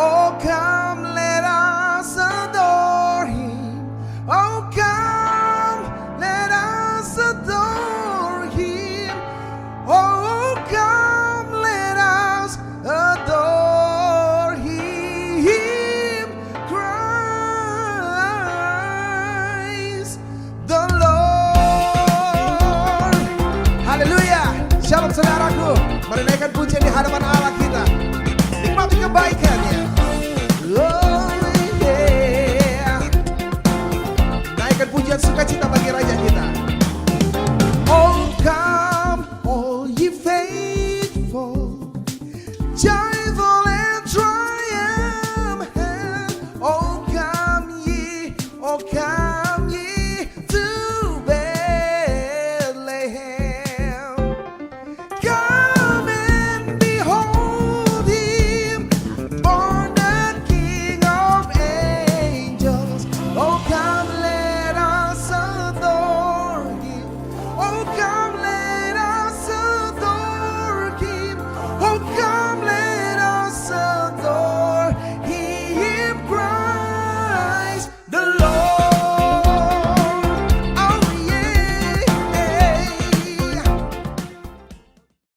Oh, come, let us adore Him. Oh, come, let us adore Him. Oh, come, let us adore Him. Christ the Lord. Haleluya. Shalom saudaraku. Mari naikkan pujian di hadapan Allah kita. Nikmati kebaikannya. Oh yeah. Naikkan pujian sukacita bagi Raja kita. Oh come, all ye faithful, joyful and triumphant. Oh come ye to Bethlehem. Come and behold Him, born the King of angels. Oh come, let us adore Him. Oh come, let us adore Him. Oh come, let us adore Him, Christ the Lord. Oh yeah.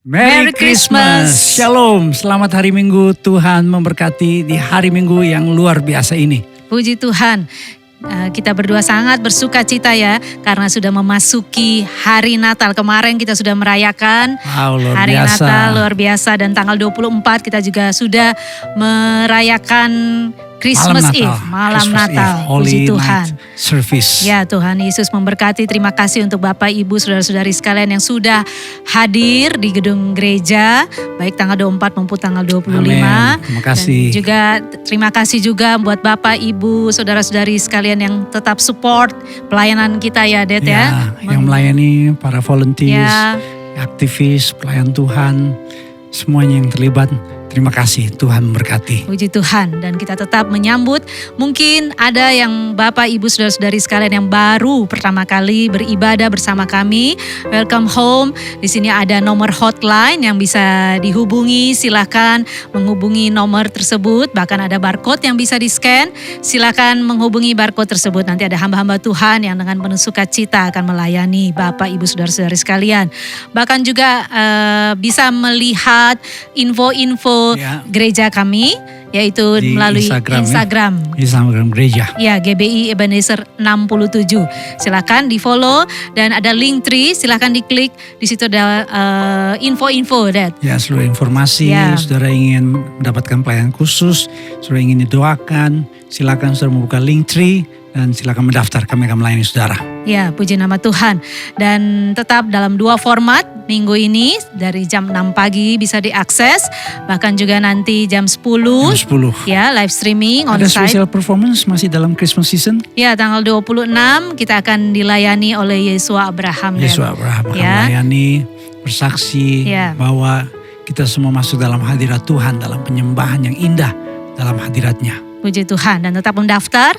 Merry Christmas, Shalom, selamat hari Minggu. Tuhan memberkati di hari Minggu yang luar biasa ini. Puji Tuhan, kita berdua sangat bersuka cita ya, karena sudah memasuki hari Natal. Kemarin kita sudah merayakan Wow, luar hari biasa. Natal luar biasa, dan tanggal 24 kita juga sudah merayakan Christmas Eve, malam Christmas Natal. Eve, Holy Puji Tuhan. Night Service. Ya, Tuhan Yesus memberkati. Terima kasih untuk Bapak, Ibu, Saudara-saudari sekalian yang sudah hadir di gedung gereja, baik tanggal 24 maupun tanggal 25. Amin. Terima kasih. Dan juga terima kasih juga buat Bapak, Ibu, Saudara-saudari sekalian yang tetap support pelayanan kita ya, Det ya. Yang melayani para volunteers, Ya. aktivis, pelayan Tuhan, semuanya yang terlibat. Terima kasih, Tuhan memberkati. Puji Tuhan, dan kita tetap menyambut. Mungkin ada yang Bapak, Ibu, Saudara-saudari sekalian yang baru pertama kali beribadah bersama kami. Welcome home. Di sini ada nomor hotline yang bisa dihubungi. Silakan menghubungi nomor tersebut. Bahkan ada barcode yang bisa di-scan. Silakan menghubungi barcode tersebut. Nanti ada hamba-hamba Tuhan yang dengan penuh sukacita akan melayani Bapak, Ibu, Saudara-saudari sekalian. Bahkan juga bisa melihat info-info Ya. gereja kami, yaitu Di melalui Instagram, Instagram. Instagram gereja. Ya, GBI Ebenezer 67. Silakan di-follow, dan ada link tree, silakan diklik. Di situ ada info-info, Dad. Ya, seluruh informasi, Ya. saudara ingin mendapatkan pelayanan khusus, saudara ingin didoakan, silakan saudara membuka link tree dan silakan mendaftar, kami akan melayani saudara. Ya, puji nama Tuhan. Dan tetap dalam 2 format minggu ini, dari jam 6 pagi bisa diakses, bahkan juga nanti jam 10. Jam 10. Ya, live streaming Ada on-site. special performance masih dalam Christmas season. Ya, tanggal 26 kita akan dilayani oleh Yesua Abraham. Yesus Dad. Abraham akan Ya. melayani, bersaksi Ya. bahwa kita semua masuk dalam hadirat Tuhan, dalam penyembahan yang indah dalam hadiratnya. Puji Tuhan, dan tetap mendaftar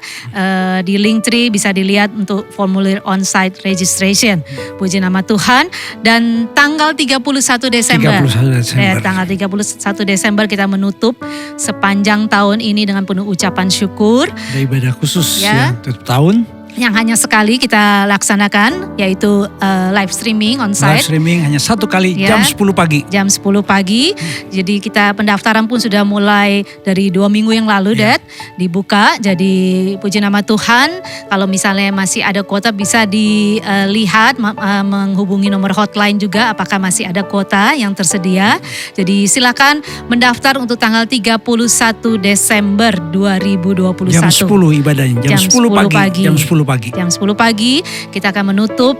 di link tree, bisa dilihat untuk formulir on-site registration. Puji nama Tuhan. Dan tanggal 31 Desember. 31 Desember. Tanggal 31 Desember kita menutup sepanjang tahun ini dengan penuh ucapan syukur. Ada ibadah khusus Ya. ya, tutup tahun. Yang hanya sekali kita laksanakan, yaitu live streaming Live on-site. streaming hanya 1 kali Ya. jam 10 pagi. Jam 10 pagi. Jadi kita pendaftaran pun sudah mulai dari 2 minggu yang lalu, Ya. Dad, dibuka. Jadi puji nama Tuhan, kalau misalnya masih ada kuota bisa dilihat, menghubungi nomor hotline juga apakah masih ada kuota yang tersedia. Jadi silakan mendaftar untuk tanggal 31 Desember 2021. Jam 10 ibadahnya, jam 10 pagi. Jam 10 pagi. Jam 10 pagi kita akan menutup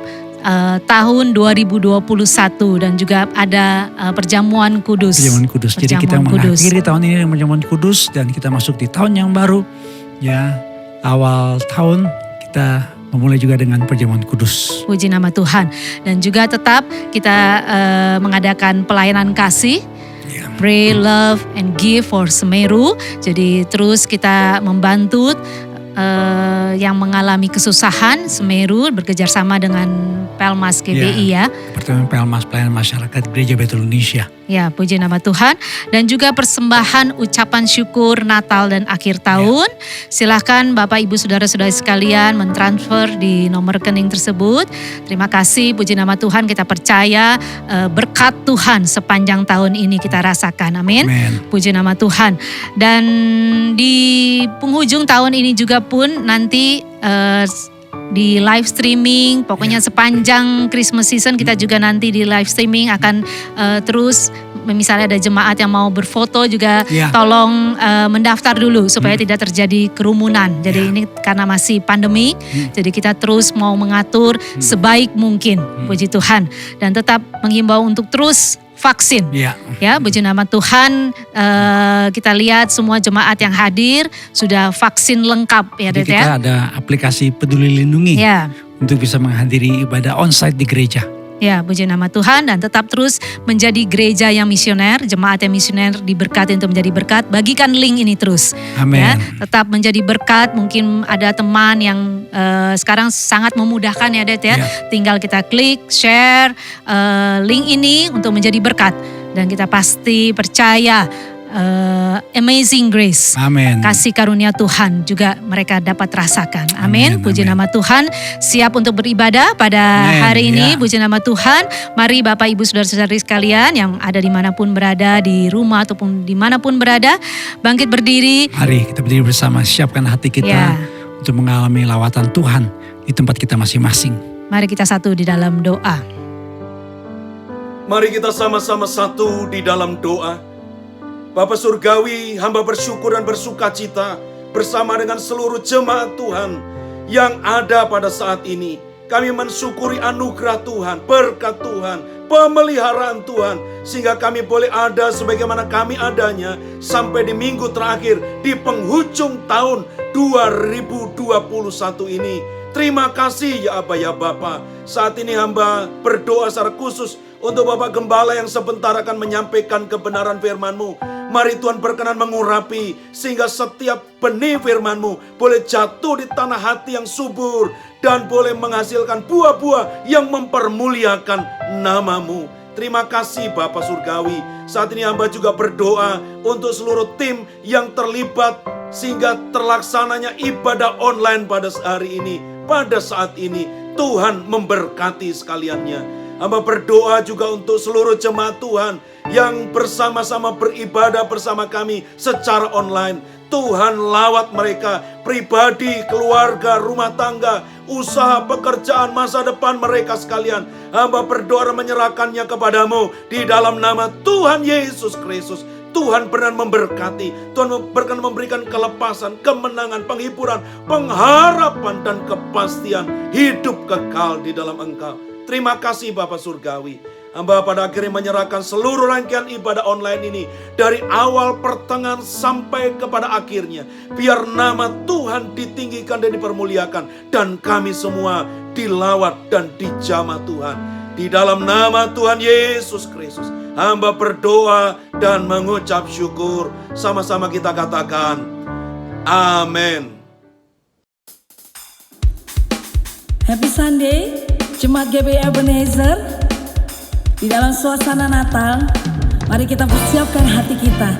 tahun 2021, dan juga ada perjamuan kudus. Perjamuan kudus. Jadi kita Perjamuan kudus. mengakhiri tahun ini dengan perjamuan kudus dan kita masuk di tahun yang baru. Ya, awal tahun kita memulai juga dengan perjamuan kudus. Puji nama Tuhan. Dan juga tetap kita mengadakan pelayanan kasih. Ya. Pray, love, and give for Semeru. Jadi terus kita membantu yang mengalami kesusahan Semeru, bekerjasama dengan Pelmas GBI ya. Departemen Pelmas Pelayanan Masyarakat Gereja Betel Indonesia. Ya, puji nama Tuhan. Dan juga persembahan ucapan syukur Natal dan akhir tahun. Silahkan Bapak Ibu Saudara-saudari sekalian mentransfer di nomor rekening tersebut. Terima kasih, puji nama Tuhan, kita percaya berkat Tuhan sepanjang tahun ini kita rasakan. Amin. Puji nama Tuhan. Dan di penghujung tahun ini juga pun nanti di live streaming, pokoknya sepanjang Christmas season kita juga nanti di live streaming akan terus, misalnya ada jemaat yang mau berfoto juga tolong mendaftar dulu supaya tidak terjadi kerumunan. Jadi ini karena masih pandemi, jadi kita terus mau mengatur sebaik mungkin, puji Tuhan. Dan tetap menghimbau untuk terus vaksin, ya, puji nama Tuhan. Kita lihat semua jemaat yang hadir sudah vaksin lengkap, ya, Jadi kita ada aplikasi Peduli Lindungi untuk bisa menghadiri ibadah onsite di gereja. Ya, puji nama Tuhan, dan tetap terus menjadi gereja yang misioner, jemaat yang misioner diberkati untuk menjadi berkat. Bagikan link ini terus. Amin. Ya, tetap menjadi berkat. Mungkin ada teman yang sekarang sangat memudahkan, ya, Det, ya. Tinggal kita klik, share link ini untuk menjadi berkat. Dan kita pasti percaya amazing grace. Amin. Kasih karunia Tuhan juga mereka dapat rasakan. Amin. Puji nama Tuhan. Siap untuk beribadah pada hari ini. Puji nama Tuhan. Mari Bapak Ibu Saudara-saudari sekalian yang ada dimanapun berada, di rumah ataupun dimanapun berada, bangkit berdiri. Mari kita berdiri bersama, siapkan hati kita untuk mengalami lawatan Tuhan di tempat kita masing-masing. Mari kita satu di dalam doa. Mari kita sama-sama satu di dalam doa. Bapa Surgawi, hamba bersyukur dan bersuka cita bersama dengan seluruh jemaat Tuhan yang ada pada saat ini. Kami mensyukuri anugerah Tuhan, berkat Tuhan, pemeliharaan Tuhan, sehingga kami boleh ada sebagaimana kami adanya sampai di minggu terakhir di penghujung tahun 2021 ini. Terima kasih ya Aba ya Bapa. Saat ini hamba berdoa secara khusus untuk Bapak Gembala yang sebentar akan menyampaikan kebenaran firman-Mu. Mari Tuhan berkenan mengurapi sehingga setiap benih firman-Mu boleh jatuh di tanah hati yang subur dan boleh menghasilkan buah-buah yang mempermuliakan nama-Mu. Terima kasih Bapak Surgawi. Saat ini hamba juga berdoa untuk seluruh tim yang terlibat sehingga terlaksananya ibadah online pada hari ini. Pada saat ini Tuhan memberkati sekaliannya. Hamba berdoa juga untuk seluruh jemaat Tuhan yang bersama-sama beribadah bersama kami secara online. Tuhan lawat mereka, pribadi, keluarga, rumah tangga, usaha, pekerjaan, masa depan mereka sekalian. Hamba berdoa dan menyerahkannya kepadamu di dalam nama Tuhan Yesus Kristus. Tuhan berkenan memberkati, Tuhan berkenan memberikan kelepasan, kemenangan, penghiburan, pengharapan dan kepastian hidup kekal di dalam Engkau. Terima kasih Bapak Surgawi. Hamba pada akhirnya menyerahkan seluruh rangkaian ibadah online ini dari awal, pertengahan sampai kepada akhirnya. Biar nama Tuhan ditinggikan dan dipermuliakan, dan kami semua dilawat dan dijamah Tuhan. Di dalam nama Tuhan Yesus Kristus, hamba berdoa dan mengucap syukur. Sama-sama kita katakan, amin. Happy Sunday, Jemaat GBI Ebenezer. Di dalam suasana Natal, mari kita persiapkan hati kita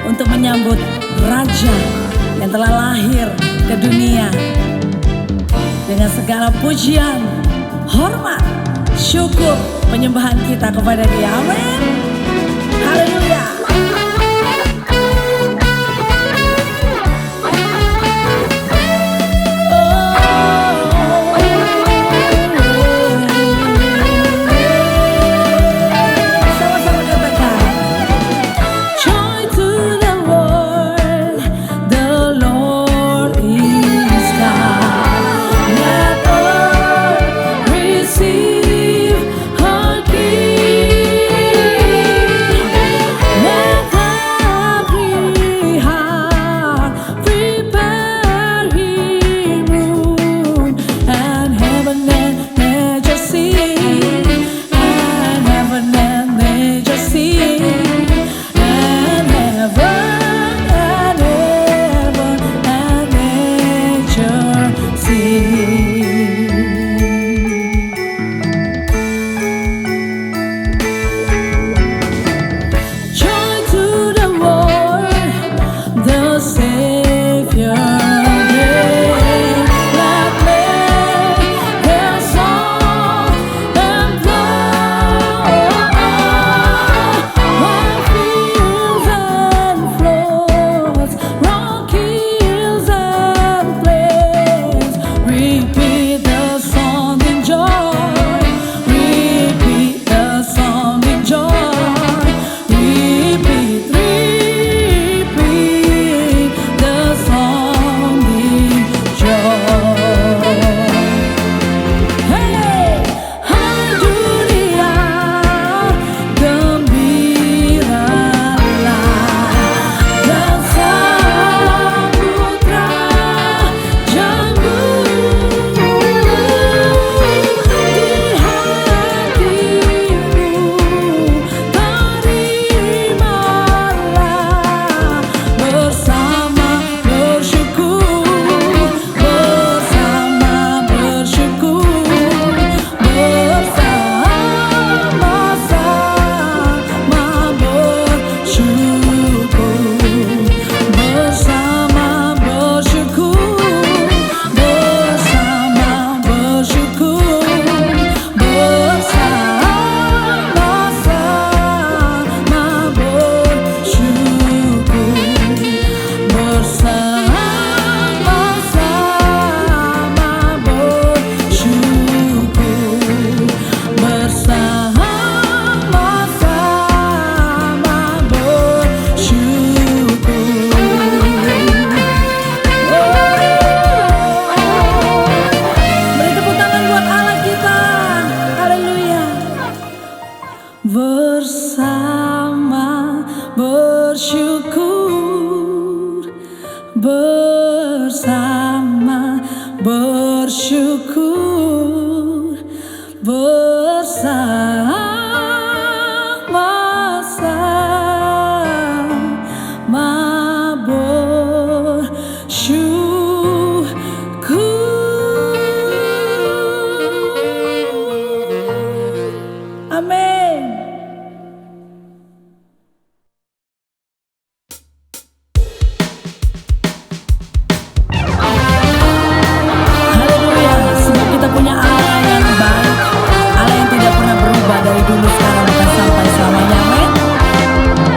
untuk menyambut Raja yang telah lahir ke dunia. Dengan segala pujian, hormat, syukur, penyembahan kita kepada Dia. Amin. Haleluya. Receive our King. bersama bersyukur bersama bersyukur. Amin. Haleluya, sebab kita punya Allah yang baik, Allah yang tidak pernah berubah dari dulu, sekarang, dan sampai selamanya. Amin.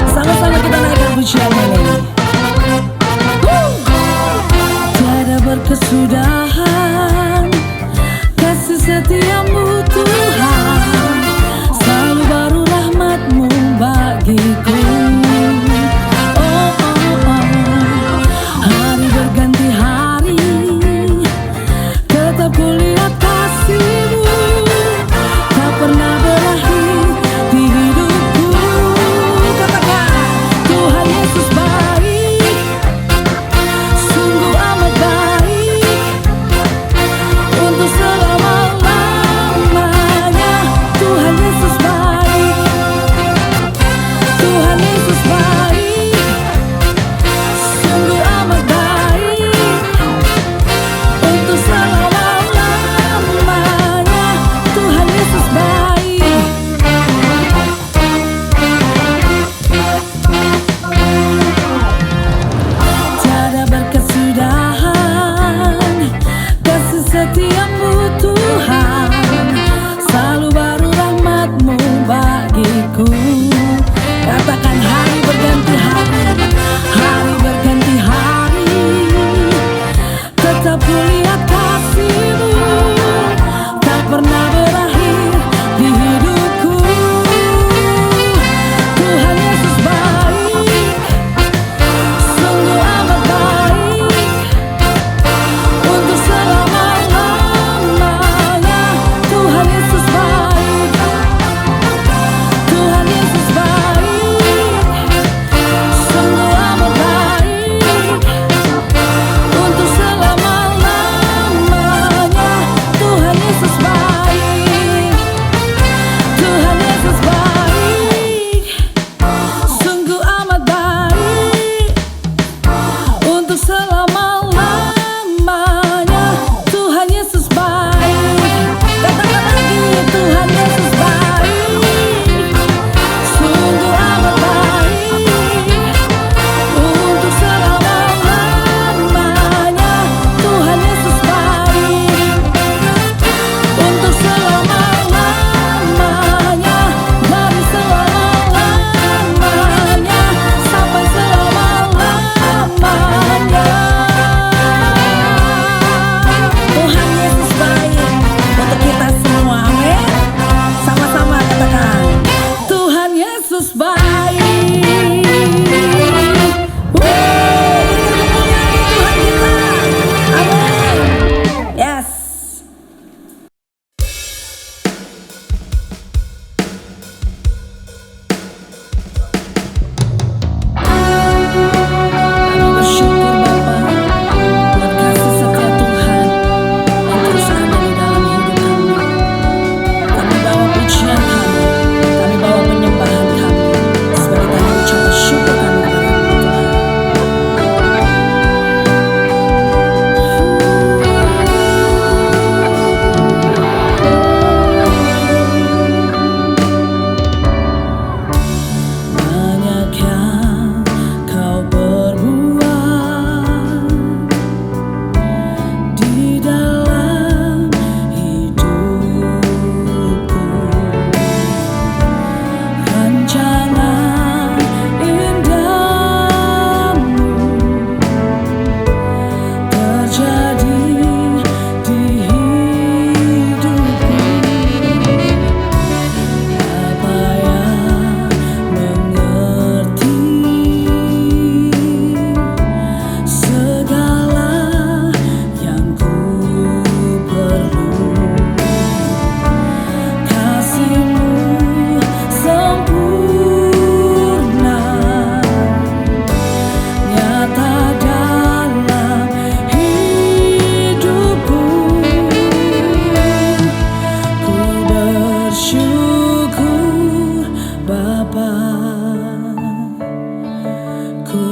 Sama-sama kita naikkan pujian ini. Tiada berkesudahan kasih setiamu Tuhan, selalu baru rahmat-Mu bagiku. Oh, oh, oh. Hari berganti hari, tetap kulihat kasih-Mu, tak pernah berakhir di hidupku. Katakan, Tuhan Yesus baik, sungguh amat baik.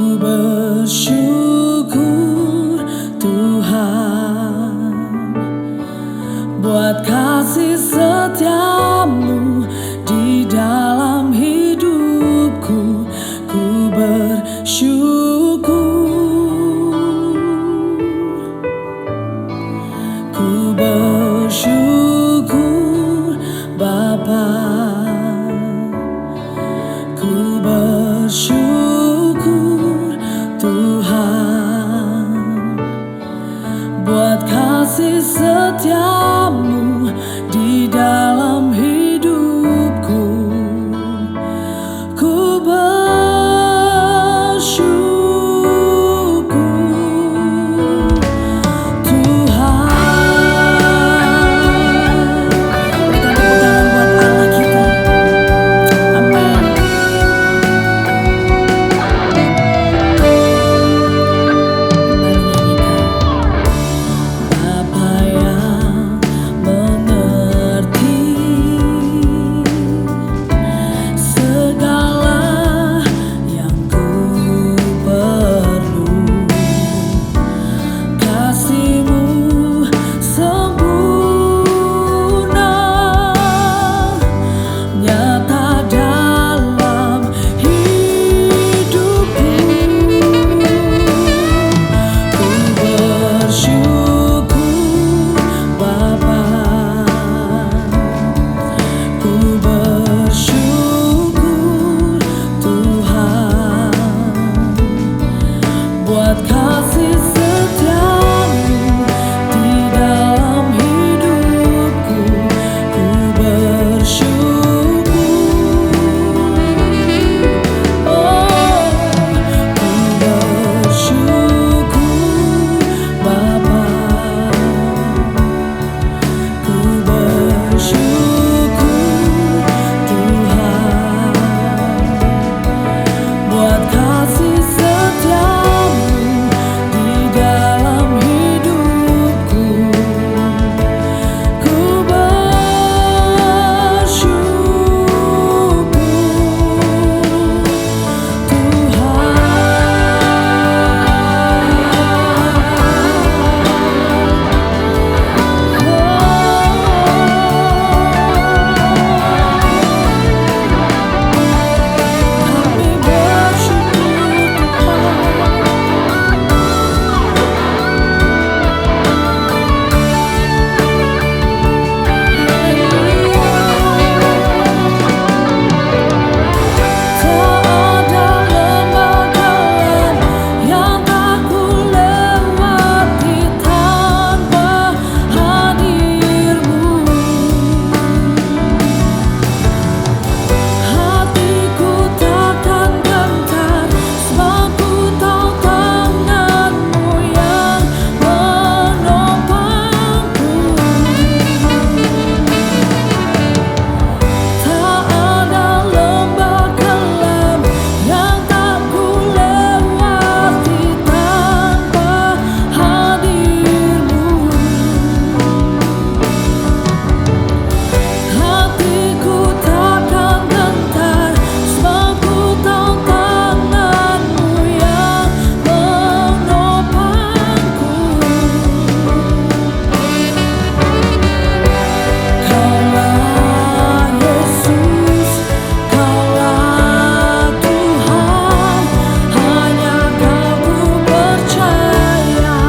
Ku bersyukur Tuhan buat kasih setiamu di dalam hidupku. Ku bersyukur, ku bersyukur Bapa, ku bersyukur Tuhan buat kasih setiamu di dalam hidupku. Ku bersyukur Tuhan. Berikan tepuk tangan buat Allah kita. Amin. Bapa yang mengerti segala yang ku perlu, kasih-Mu sempurna nyata dalam hidupku. Ku bersyukur Bapa, ku bersyukur Tuhan buat kasih setiamu di dalam hidupku. Ku bersyukur, oh, ku bersyukur Bapa, ku bersyukur Tuhan buat kasih setiamu di dalam hidupku. Ku bersyukur Kami tak ada lembaga yang tak ku lewati tanpa hadir-Mu. Hatiku takkan gentar sebab ku tahu tangan-Mu yang menopangku. Tak ada lembah kelam yang tak ku lewati tanpa hadir-Mu. Hatiku takkan gentar sebab ku tahu tangan-Mu yang menopangku. Kaulah Yesus, Kaulah Tuhan, hanya Kau ku percaya.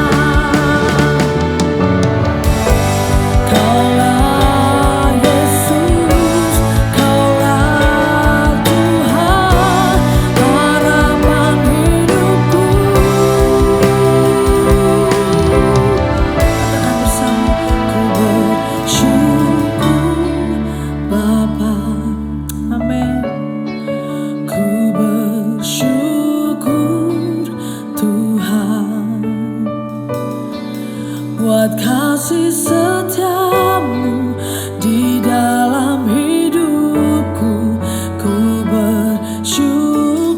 Kaulah Yesus, Kaulah Tuhan, harapan hidupku. Katakan bersama, ku bersyukur Bapa, amin. Ku bersyukur Tuhan buat kasih setiamu di dalam hidupku. Ku bersyukur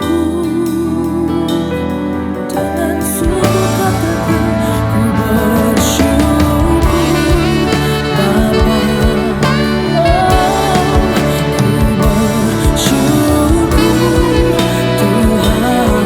dengan seluruh hatiku. Ku bersyukur Bapa, ku bersyukur Tuhan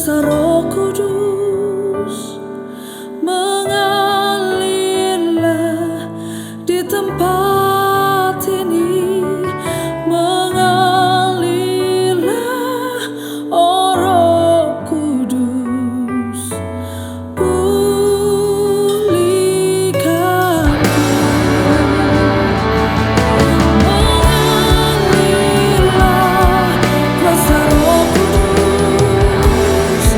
Kuasa Roh Kudus mengalirlah di tempat ini, mengalirlah, oh Roh Kudus, pulihkan. Mengalirlah kuasa Roh Kudus, mengalirlah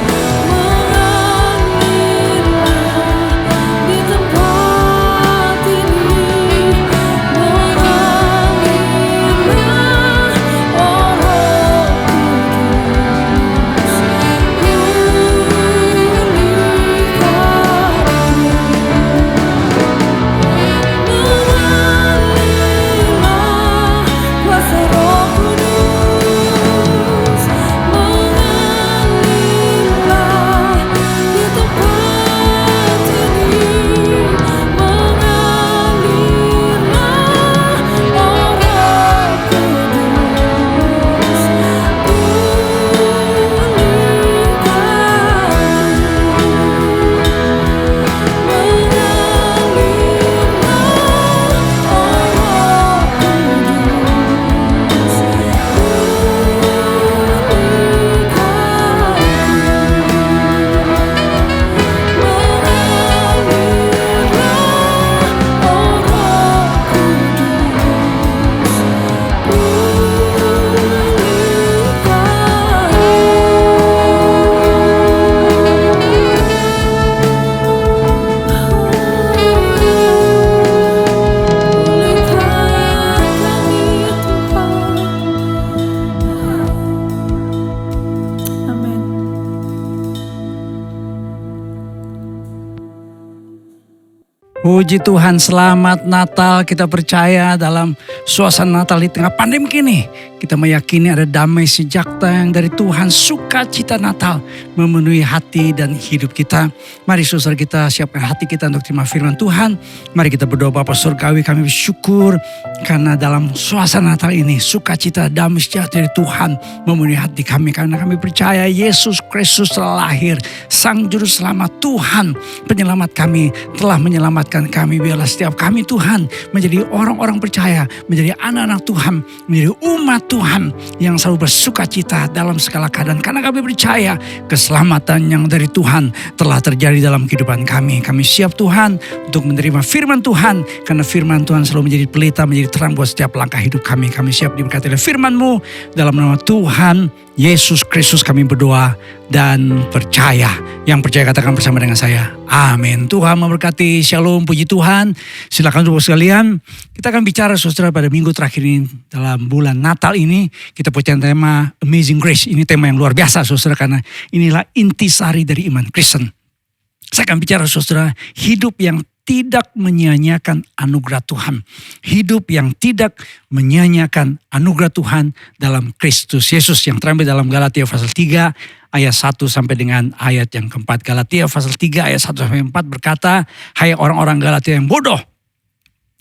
di tempat ini, mengalirlah, oh Roh Kudus, mengalirlah kuasa Roh Kudus, mengalirlah di tempat ini, mengalirlah, oh Roh Kudus, Amin. Puji Tuhan, selamat Natal. Kita percaya dalam suasana Natal di tengah pandemi ini, kita meyakini ada damai sejahtera yang dari Tuhan, sukacita Natal memenuhi hati dan hidup kita. Mari saudara kita siapkan hati kita untuk terima firman Tuhan. Mari kita berdoa. Bapa Surgawi, kami bersyukur karena dalam suasana Natal ini sukacita damai sejahtera dari Tuhan memenuhi hati kami. Karena kami percaya Yesus Kristus telah lahir, Sang Juru Selamat Tuhan, penyelamat kami, telah menyelamatkan kami. Biarlah setiap kami Tuhan menjadi orang-orang percaya, menjadi anak-anak Tuhan, menjadi umat Tuhan yang selalu bersukacita dalam segala keadaan. Karena kami percaya keselamatan yang dari Tuhan telah terjadi dalam kehidupan kami. Kami siap Tuhan untuk menerima firman Tuhan, karena firman Tuhan selalu menjadi pelita, menjadi terang buat setiap langkah hidup kami. Kami siap diberkati oleh firman-Mu. Dalam nama Tuhan Yesus Kristus kami berdoa dan percaya. Yang percaya katakan bersama dengan saya, amin. Tuhan memberkati. Shalom, puji Tuhan. Silakan saudara sekalian, kita akan bicara saudara pada minggu terakhir ini dalam bulan Natal ini. Kita punya tema Amazing Grace. Ini tema yang luar biasa saudara, karena inilah intisari dari iman Kristen. Saya akan bicara saudara, hidup yang tidak menyia-nyiakan anugerah Tuhan. Hidup yang tidak menyia-nyiakan anugerah Tuhan dalam Kristus Yesus, yang terambil dalam Galatia pasal 3 ayat 1 sampai dengan ayat yang keempat. Galatia pasal 3 ayat 1 sampai 4 berkata, hai orang-orang Galatia yang bodoh,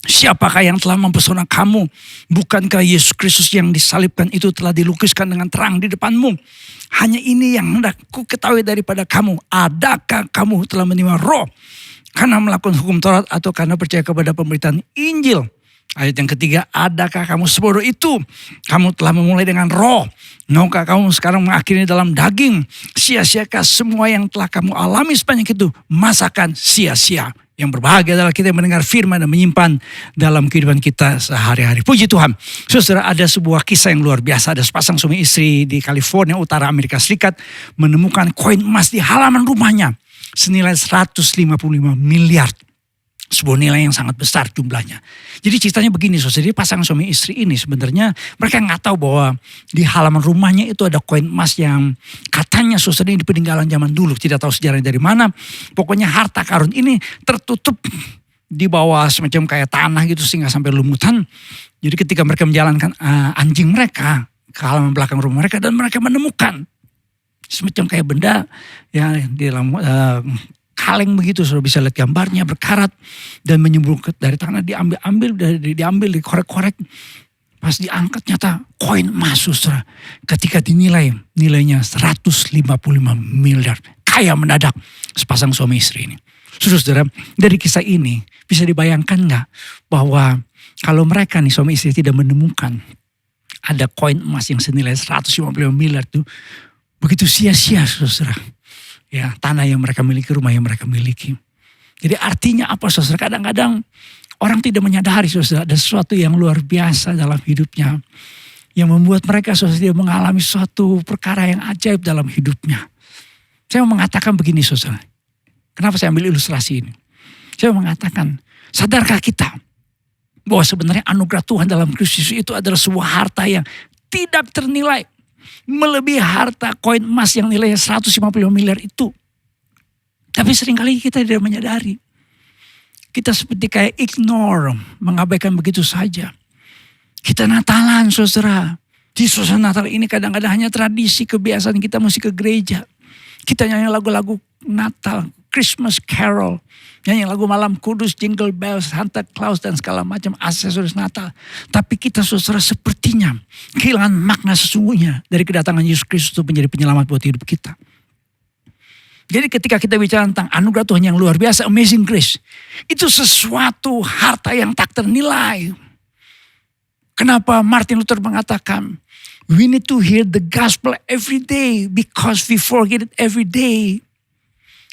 siapakah yang telah mempesona kamu? Bukankah Yesus Kristus yang disalibkan itu telah dilukiskan dengan terang di depanmu? Hanya ini yang hendak ku ketahui daripada kamu. Adakah kamu telah menerima Roh karena melakukan hukum Taurat atau karena percaya kepada pemberitaan Injil? Ayat yang ketiga, adakah kamu sebodoh itu? Kamu telah memulai dengan Roh. Maukah kamu sekarang mengakhiri dalam daging? Sia-siakah semua yang telah kamu alami sepanjang itu? Masakan sia-sia. Yang berbahagia adalah kita yang mendengar firman dan menyimpan dalam kehidupan kita sehari-hari. Puji Tuhan. Saudara, ada sebuah kisah yang luar biasa. Ada sepasang suami istri di California, utara Amerika Serikat, menemukan koin emas di halaman rumahnya senilai 155 miliar. Sebuah nilai yang sangat besar jumlahnya. Jadi ceritanya begini, saudara, jadi pasangan suami istri ini sebenarnya mereka nggak tahu bahwa di halaman rumahnya itu ada koin emas yang katanya saudara ini peninggalan zaman dulu. Tidak tahu sejarahnya dari mana. Pokoknya harta karun ini tertutup di bawah semacam kayak tanah gitu sehingga sampai lumutan. Jadi ketika mereka menjalankan anjing mereka ke halaman belakang rumah mereka, dan mereka menemukan semacam kayak benda ya di dalam kaleng begitu, sudah bisa lihat gambarnya, berkarat dan menyembur dari tanah, diambil dikorek-korek. Pas diangkat nyata koin emas saudara. Ketika dinilai, nilainya 155 miliar. Kaya mendadak sepasang suami istri ini. Saudara, dari kisah ini bisa dibayangkan gak bahwa kalau mereka nih suami istri tidak menemukan ada koin emas yang senilai 155 miliar itu begitu sia-sia saudara. Ya, tanah yang mereka miliki, rumah yang mereka miliki. Jadi artinya apa saudara? Kadang-kadang orang tidak menyadari saudara ada sesuatu yang luar biasa dalam hidupnya. Yang membuat mereka saudara mengalami suatu perkara yang ajaib dalam hidupnya. Saya mau mengatakan begini saudara. Kenapa saya ambil ilustrasi ini? Saya mau mengatakan, sadarkah kita bahwa sebenarnya anugerah Tuhan dalam Kristus itu adalah sebuah harta yang tidak ternilai. Melebihi harta koin emas yang nilainya 150 miliar itu. Tapi seringkali kita tidak menyadari. Kita seperti kayak ignore, mengabaikan begitu saja. Kita Natalan saudara. Di suasana Natal ini kadang-kadang hanya tradisi, kebiasaan kita mesti ke gereja. Kita nyanyi lagu-lagu Natal, Christmas Carol. Nyanyi lagu Malam Kudus, Jingle Bells, Santa Claus dan segala macam aksesoris Natal. Tapi kita saudara sepertinya kehilangan makna sesungguhnya dari kedatangan Yesus Kristus untuk menjadi penyelamat buat hidup kita. Jadi ketika kita bicara tentang anugerah Tuhan yang luar biasa, amazing grace. Itu sesuatu harta yang tak ternilai. Kenapa Martin Luther mengatakan, we need to hear the gospel every day because we forget it every day.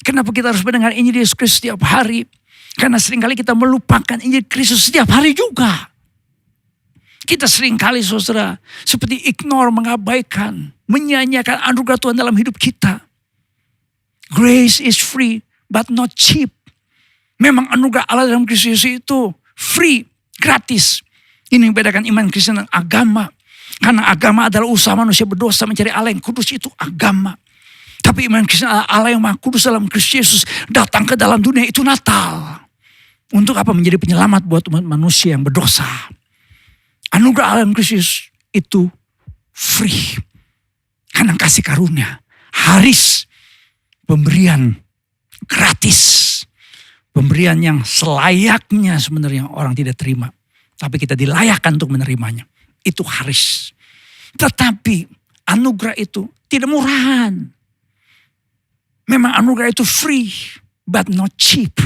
Kenapa kita harus mendengar Injil Yesus Kristus setiap hari? Karena seringkali kita melupakan Injil Kristus setiap hari juga. Kita seringkali saudara seperti ignore, mengabaikan, menyanyiakan anugerah Tuhan dalam hidup kita. Grace is free but not cheap. Memang anugerah Allah dalam Kristus itu free, gratis. Ini yang membedakan iman Kristen dan agama. Karena agama adalah usaha manusia berdosa mencari Allah yang kudus, itu agama. Tapi iman Kristen adalah Allah yang maha kudus dalam Kristus Yesus datang ke dalam dunia, itu Natal. Untuk apa? Menjadi penyelamat buat umat manusia yang berdosa. Anugerah Allah dalam Kristus itu free. Karena kasih karunia, haris, pemberian gratis. Pemberian yang selayaknya sebenarnya orang tidak terima. Tapi kita dilayakkan untuk menerimanya. Itu haris. Tetapi anugerah itu tidak murahan. Memang anugerah itu free but not cheap.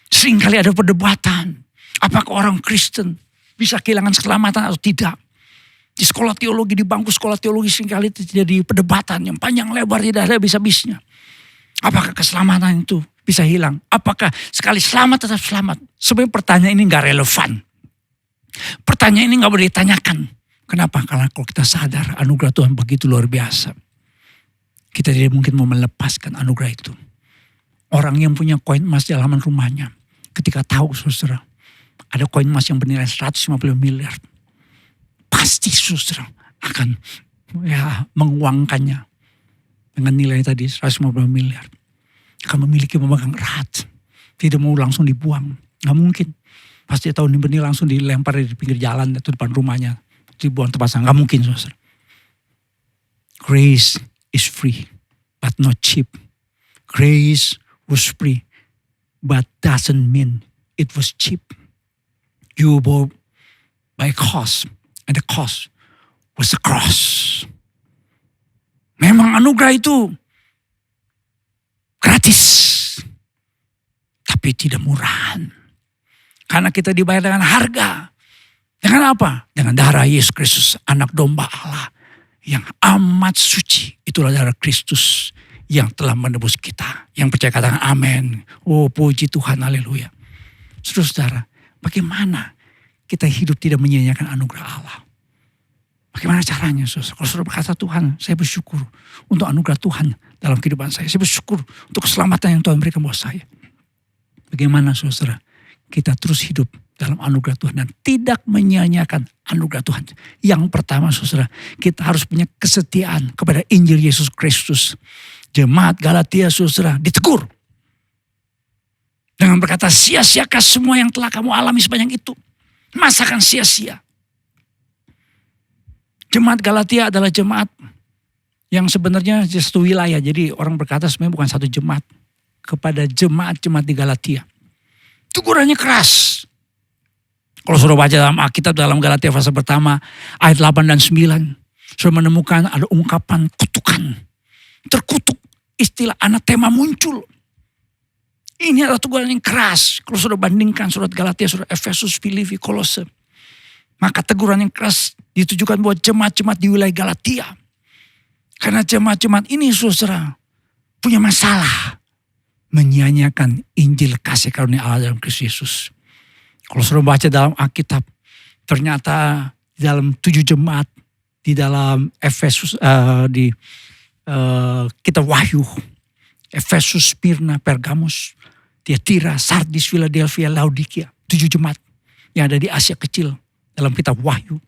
Seringkali ada perdebatan. Apakah orang Kristen bisa kehilangan keselamatan atau tidak. Di sekolah teologi, di bangku sekolah teologi seringkali terjadi perdebatan yang panjang lebar, tidak ada habis-habisnya. Apakah keselamatan itu bisa hilang? Apakah sekali selamat tetap selamat? Sebenarnya pertanyaan ini gak relevan. Pertanyaan ini gak boleh ditanyakan. Kenapa? Karena kalau kita sadar anugerah Tuhan begitu luar biasa. Kita tidak mungkin mau melepaskan anugerah itu. Orang yang punya koin emas di halaman rumahnya. Ketika tahu saudara, ada koin emas yang bernilai 150 miliar. Pasti saudara akan menguangkannya. Dengan nilai tadi 150 miliar. Akan memiliki memegang erat. Tidak mau langsung dibuang. Gak mungkin. Pasti tahun ini benih langsung dilempar di pinggir jalan atau depan rumahnya. Dibuang tempat sampah. Gak mungkin saudara. Grace is free but not cheap. Grace was free but doesn't mean it was cheap. You bought by cost and the cost was the cross. Memang anugerah itu gratis tapi tidak murahan. Karena kita dibayar dengan harga. Dengan apa? Dengan darah Yesus Kristus, anak domba Allah yang amat suci. Itulah darah Kristus yang telah menebus kita. Yang percaya katakan amin. Oh puji Tuhan, haleluya. Saudara-saudara, bagaimana kita hidup tidak menyia-nyiakan anugerah Allah? Bagaimana caranya saudara? Kalau saudara berkata Tuhan, saya bersyukur untuk anugerah Tuhan dalam kehidupan saya. Saya bersyukur untuk keselamatan yang Tuhan berikan buat saya. Bagaimana saudara? Kita terus hidup dalam anugerah Tuhan dan tidak menyia-nyiakan anugerah Tuhan. Yang pertama saudara, kita harus punya kesetiaan kepada Injil Yesus Kristus. Jemaat Galatia saudara ditegur. Dengan berkata, sia-siakah semua yang telah kamu alami sebanyak itu? Masakan sia-sia? Jemaat Galatia adalah jemaat yang sebenarnya satu wilayah. Jadi orang berkata sebenarnya bukan satu jemaat. Kepada jemaat-jemaat di Galatia. Tegurannya keras. Kalau sudah baca dalam Alkitab dalam Galatia pasal pertama ayat 8 dan 9. Sudah menemukan ada ungkapan kutukan. Terkutuk, istilah anatema muncul. Ini adalah teguran yang keras. Kalau sudah bandingkan surat Galatia, surat Efesus, Filipi, Kolose. Maka teguran yang keras ditujukan buat jemaat-jemaat di wilayah Galatia. Karena jemaat-jemaat ini saudara punya masalah. Menyia-nyiakan Injil kasih karunia Allah dalam Kristus Yesus. Kalau sudah baca dalam Alkitab, ternyata di dalam 7 jemaat, di dalam Efesus, di kitab Wahyu, Efesus, Smyrna, Pergamus, Tiatira, Sardis, Philadelphia, Laodikia, 7 jemaat yang ada di Asia Kecil dalam kitab Wahyu.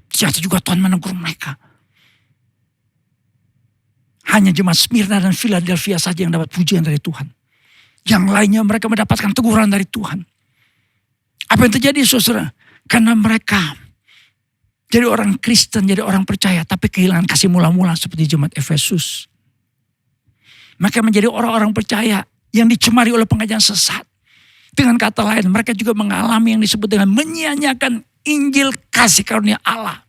Ternyata juga Tuhan menegur mereka. Hanya jemaat Smyrna dan Philadelphia saja yang dapat pujian dari Tuhan. Yang lainnya mereka mendapatkan teguran dari Tuhan. Apa yang terjadi saudara? Karena mereka jadi orang Kristen, jadi orang percaya, tapi kehilangan kasih mula-mula seperti jemaat Efesus. Mereka menjadi orang-orang percaya yang dicemari oleh pengajaran sesat. Dengan kata lain, mereka juga mengalami yang disebut dengan menyia-nyiakan Injil kasih karunia Allah.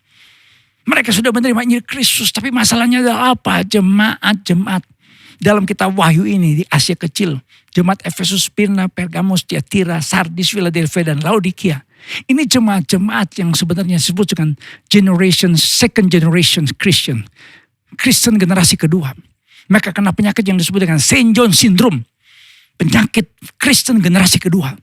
Mereka sudah menerima Injil Kristus, tapi masalahnya adalah apa? Jemaat-jemaat dalam kitab Wahyu ini di Asia Kecil. Jemaat Efesus, Smyrna, Pergamus, Tiatira, Sardis, Philadelphia, dan Laodikia. Ini jemaat-jemaat yang sebenarnya disebut dengan second generation Christian. Kristen generasi kedua. Mereka kena penyakit yang disebut dengan St. John Syndrome. Penyakit Kristen generasi kedua.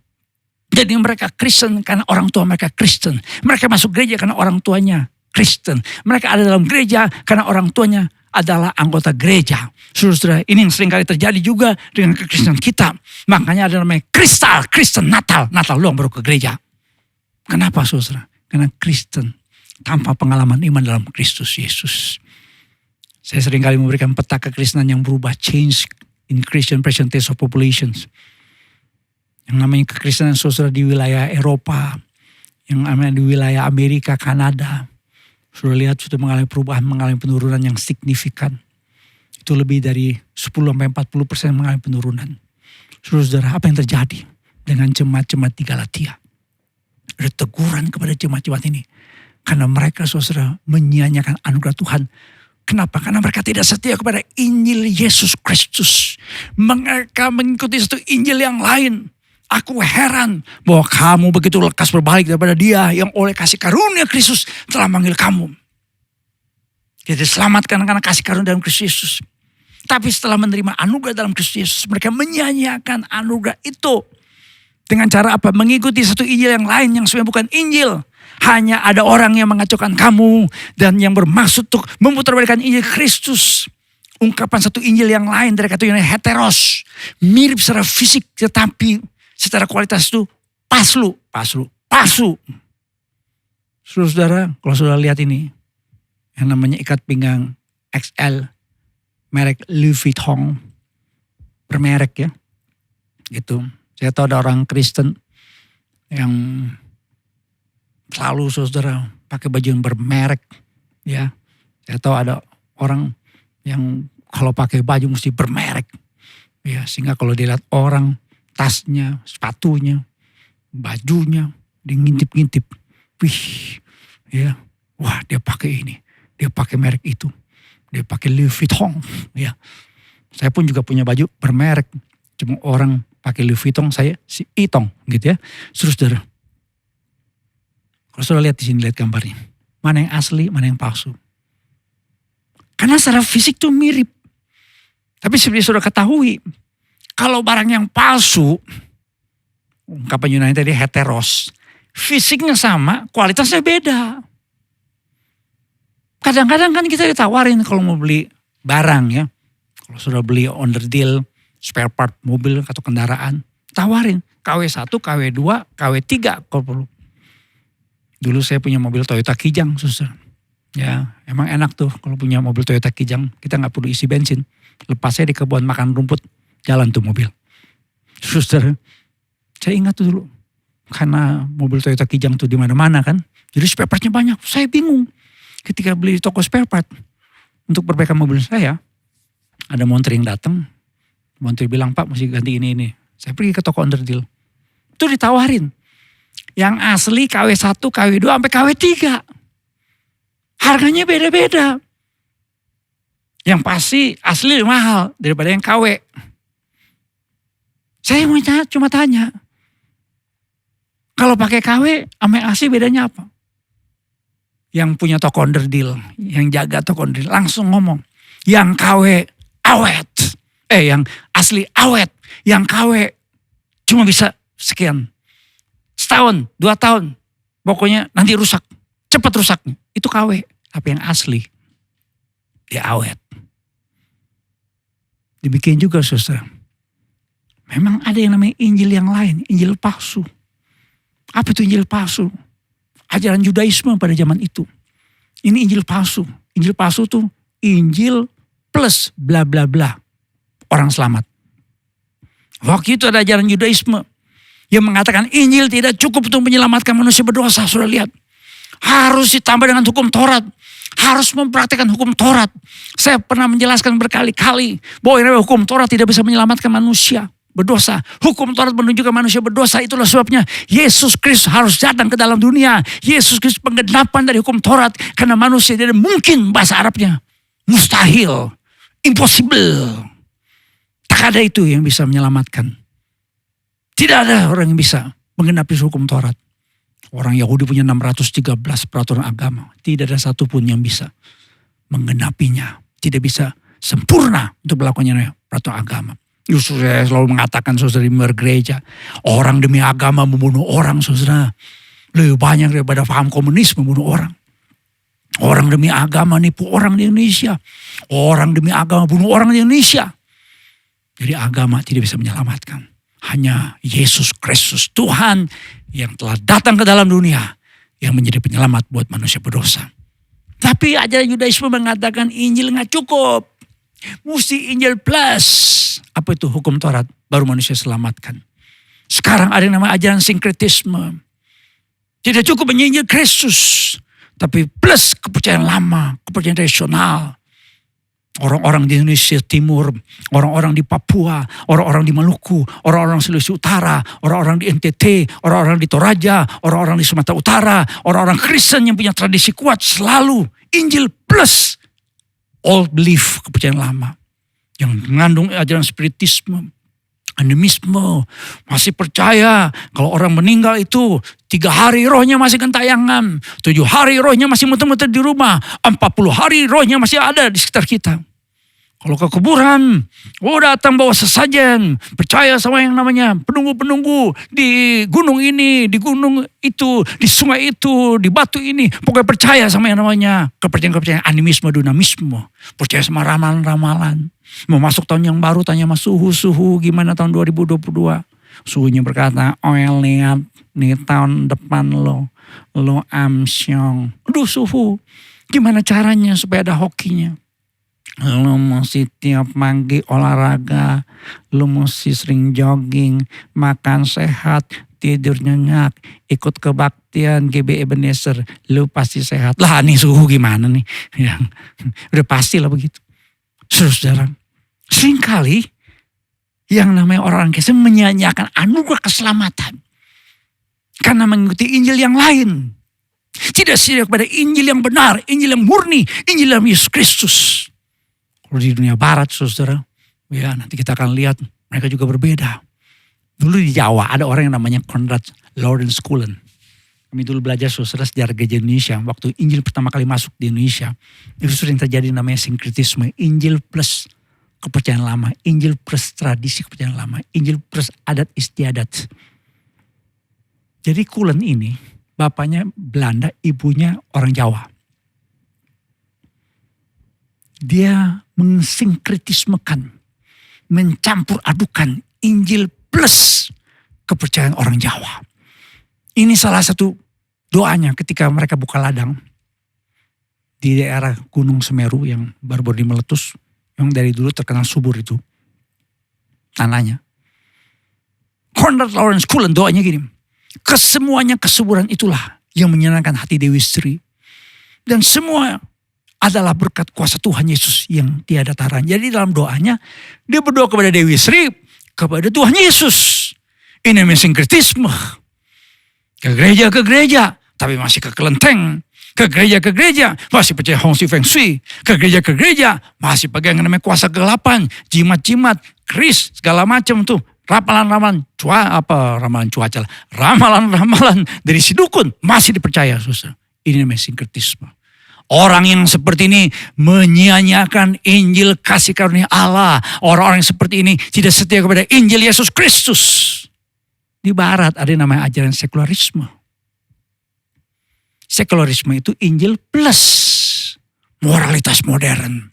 Jadi mereka Kristen karena orang tua mereka Kristen. Mereka masuk gereja karena orang tuanya Kristen. Mereka ada dalam gereja karena orang tuanya adalah anggota gereja. Saudara, ini yang sering kali terjadi juga dengan kekristenan kita. Makanya ada namanya Kristen Natal. Natal doang baru ke gereja. Kenapa saudara? Karena Kristen tanpa pengalaman iman dalam Kristus Yesus. Saya sering kali memberikan peta kekristenan yang berubah. Change in Christian percentage of populations. Yang namanya kekristenan saudara di wilayah Eropa. Yang namanya di wilayah Amerika, Kanada. Sudah lihat sudah mengalami perubahan, mengalami penurunan yang signifikan. Itu lebih dari 10-40% mengalami penurunan. Saudara, apa yang terjadi dengan jemaat-jemaat di Galatia? Ada teguran kepada jemaat-jemaat ini. Karena mereka saudara menyia-nyiakan anugerah Tuhan. Kenapa? Karena mereka tidak setia kepada Injil Yesus Kristus. Mereka mengikuti satu Injil yang lain. Aku heran bahwa kamu begitu lekas berbalik daripada Dia yang oleh kasih karunia Kristus telah manggil kamu. Jadi diselamatkan karena kasih karunia dalam Kristus Yesus. Tapi setelah menerima anugerah dalam Kristus Yesus, mereka menyia-nyiakan anugerah itu. Dengan cara apa? Mengikuti satu Injil yang lain yang sebenarnya bukan Injil. Hanya ada orang yang mengacaukan kamu dan yang bermaksud untuk memutarbalikkan Injil Kristus. Ungkapan satu Injil yang lain dari kata Yunani heteros. Mirip secara fisik tetapi secara kualitas itu palsu. Saudara, kalau saudara lihat ini, yang namanya ikat pinggang XL, merek Louis Vuitton, bermerek ya, gitu. Saya tahu ada orang Kristen yang selalu saudara pakai baju yang bermerek, ya. Saya tahu ada orang yang kalau pakai baju mesti bermerek, ya. Sehingga kalau dilihat orang tasnya, sepatunya, bajunya, dia ngintip-ngintip. Wih, ya, wah dia pakai ini, dia pakai merek itu, dia pakai Louis Vuitton, ya. Saya pun juga punya baju bermerek, cuma orang pakai Louis Vuitton, saya si Itong, gitu ya. Saudara, kalau saudara lihat di sini, lihat gambarnya, mana yang asli, mana yang palsu. Karena secara fisik tuh mirip, tapi seperti saudara ketahui, kalau barang yang palsu, ungkapan Yunani tadi heteros, fisiknya sama, kualitasnya beda. Kadang-kadang kan kita ditawarin kalau mau beli barang ya. Kalau sudah beli on the deal, spare part mobil atau kendaraan, tawarin KW1, KW2, KW3 kalau perlu. Dulu saya punya mobil Toyota Kijang, susah. Ya, emang enak tuh kalau punya mobil Toyota Kijang, kita gak perlu isi bensin. Lepas saya di kebun makan rumput, jalan tuh mobil. Saudara, saya ingat tuh dulu. Karena mobil Toyota Kijang tuh di mana-mana kan. Jadi spare partnya banyak. Saya bingung. Ketika beli di toko spare part. Untuk perbaikan mobil saya. Ada montir yang datang. Montir bilang, Pak mesti ganti ini. Saya pergi ke toko underdeal. Itu ditawarin. Yang asli KW1, KW2 sampai KW3. Harganya beda-beda. Yang pasti asli lebih mahal daripada yang KW. Saya mau cuma tanya. Kalau pakai KW sama yang asli bedanya apa? Yang punya toko onderdil, yang jaga toko onderdil langsung ngomong. Yang KW awet. Yang asli awet. Yang KW cuma bisa sekian. Setahun, 2 tahun. Pokoknya nanti rusak. Cepat rusaknya. Itu KW. Tapi yang asli, dia awet. Demikian juga saudara. Memang ada yang namanya Injil yang lain. Injil palsu. Apa itu Injil palsu? Ajaran Judaisme pada zaman itu. Ini Injil palsu. Injil palsu itu Injil plus bla bla bla. Orang selamat. Waktu itu ada ajaran Judaisme yang mengatakan Injil tidak cukup untuk menyelamatkan manusia berdosa. Sudah lihat. Harus ditambah dengan hukum Taurat. Harus mempraktikkan hukum Taurat. Saya pernah menjelaskan berkali-kali bahwa hukum Taurat tidak bisa menyelamatkan manusia berdosa. Hukum Taurat menunjukkan manusia berdosa. Itulah sebabnya Yesus Kristus harus datang ke dalam dunia. Yesus Kristus penggenapan dari hukum Taurat. Karena manusia tidak mungkin, bahasa Arabnya mustahil, impossible. Tak ada itu yang bisa menyelamatkan. Tidak ada orang yang bisa menggenapi hukum Taurat. Orang Yahudi punya 613 peraturan agama. Tidak ada satupun yang bisa menggenapinya. Tidak bisa sempurna untuk melakukannya peraturan agama. Justru saya selalu mengatakan saudara di gereja. Orang demi agama membunuh orang saudara. Lebih banyak daripada paham komunis membunuh orang. Orang demi agama nipu orang di Indonesia. Orang demi agama bunuh orang di Indonesia. Jadi agama tidak bisa menyelamatkan. Hanya Yesus Kristus Tuhan yang telah datang ke dalam dunia. Yang menjadi penyelamat buat manusia berdosa. Tapi ajaran Yudaisme mengatakan Injil gak cukup. Mesti Injil plus. Apa itu hukum Taurat? Baru manusia selamatkan. Sekarang ada yang namanya ajaran sinkretisme. Tidak cukup menginjil Kristus. Tapi plus kepercayaan lama. Kepercayaan tradisional. Orang-orang di Indonesia Timur. Orang-orang di Papua. Orang-orang di Maluku. Orang-orang di Sulawesi Utara. Orang-orang di NTT. Orang-orang di Toraja. Orang-orang di Sumatera Utara. Orang-orang Kristen yang punya tradisi kuat. Selalu Injil plus old belief, kepercayaan lama. Yang mengandung ajaran spiritisme, animisme. Masih percaya kalau orang meninggal itu 3 hari rohnya masih gentayangan. 7 hari rohnya masih muter-muter di rumah. 40 hari rohnya masih ada di sekitar kita. Kalau ke kuburan, datang bawa sesajen. Percaya sama yang namanya penunggu-penunggu di gunung ini, di gunung itu, di sungai itu, di batu ini. Pokoknya percaya sama yang namanya kepercayaan animisme, dinamisme. Percaya sama ramalan-ramalan. Mau masuk tahun yang baru, tanya sama suhu gimana tahun 2022. Suhunya berkata, lihat nih tahun depan lo amsyong. Aduh suhu, gimana caranya supaya ada hokinya? Lu mesti tiap pagi olahraga, lu mesti sering jogging, makan sehat, tidur nyenyak, ikut kebaktian GB Ebenezer, lu pasti sehat. Lah nih suhu gimana nih? Ya, udah pasti lah begitu. Saudara, seringkali yang namanya orang Kristen menyanyiakan anugerah keselamatan karena mengikuti Injil yang lain. Tidak setia kepada Injil yang benar, Injil yang murni, Injil yang Yesus Kristus. Kalau di dunia barat saudara, ya nanti kita akan lihat mereka juga berbeda. Dulu di Jawa ada orang yang namanya Konrad Lorenz Cullen. Kami dulu belajar saudara sejarah gereja Indonesia. Waktu Injil pertama kali masuk di Indonesia, itu sering terjadi namanya sinkretisme. Injil plus kepercayaan lama, Injil plus tradisi kepercayaan lama, Injil plus adat istiadat. Jadi Cullen ini, bapaknya Belanda, ibunya orang Jawa. Dia mensinkretismekan, mencampur adukan Injil plus kepercayaan orang Jawa. Ini salah satu doanya ketika mereka buka ladang di daerah Gunung Semeru yang baru-baru meletus, yang dari dulu terkenal subur itu tanahnya. Konrad Lorenz Cullen doanya gini, kesemuanya kesuburan itulah yang menyenangkan hati Dewi Sri, dan semua adalah berkat kuasa Tuhan Yesus yang tiada tara. Jadi dalam doanya, dia berdoa kepada Dewi Sri, kepada Tuhan Yesus. Ini namanya sinkretisme. Ke gereja, tapi masih ke kelenteng. Ke gereja, masih percaya Hong Sui Feng Shui. Ke gereja, masih pegang yang namanya kuasa kegelapan, jimat-jimat, keris, segala macam tuh. Ramalan-ramalan cuaca, ramalan-ramalan dari si dukun masih dipercaya, saudara. Ini namanya sinkretisme. Orang yang seperti ini menyia-nyiakan Injil kasih karunia Allah. Orang-orang yang seperti ini tidak setia kepada Injil Yesus Kristus. Di barat ada yang namanya ajaran sekularisme. Sekularisme itu Injil plus moralitas modern.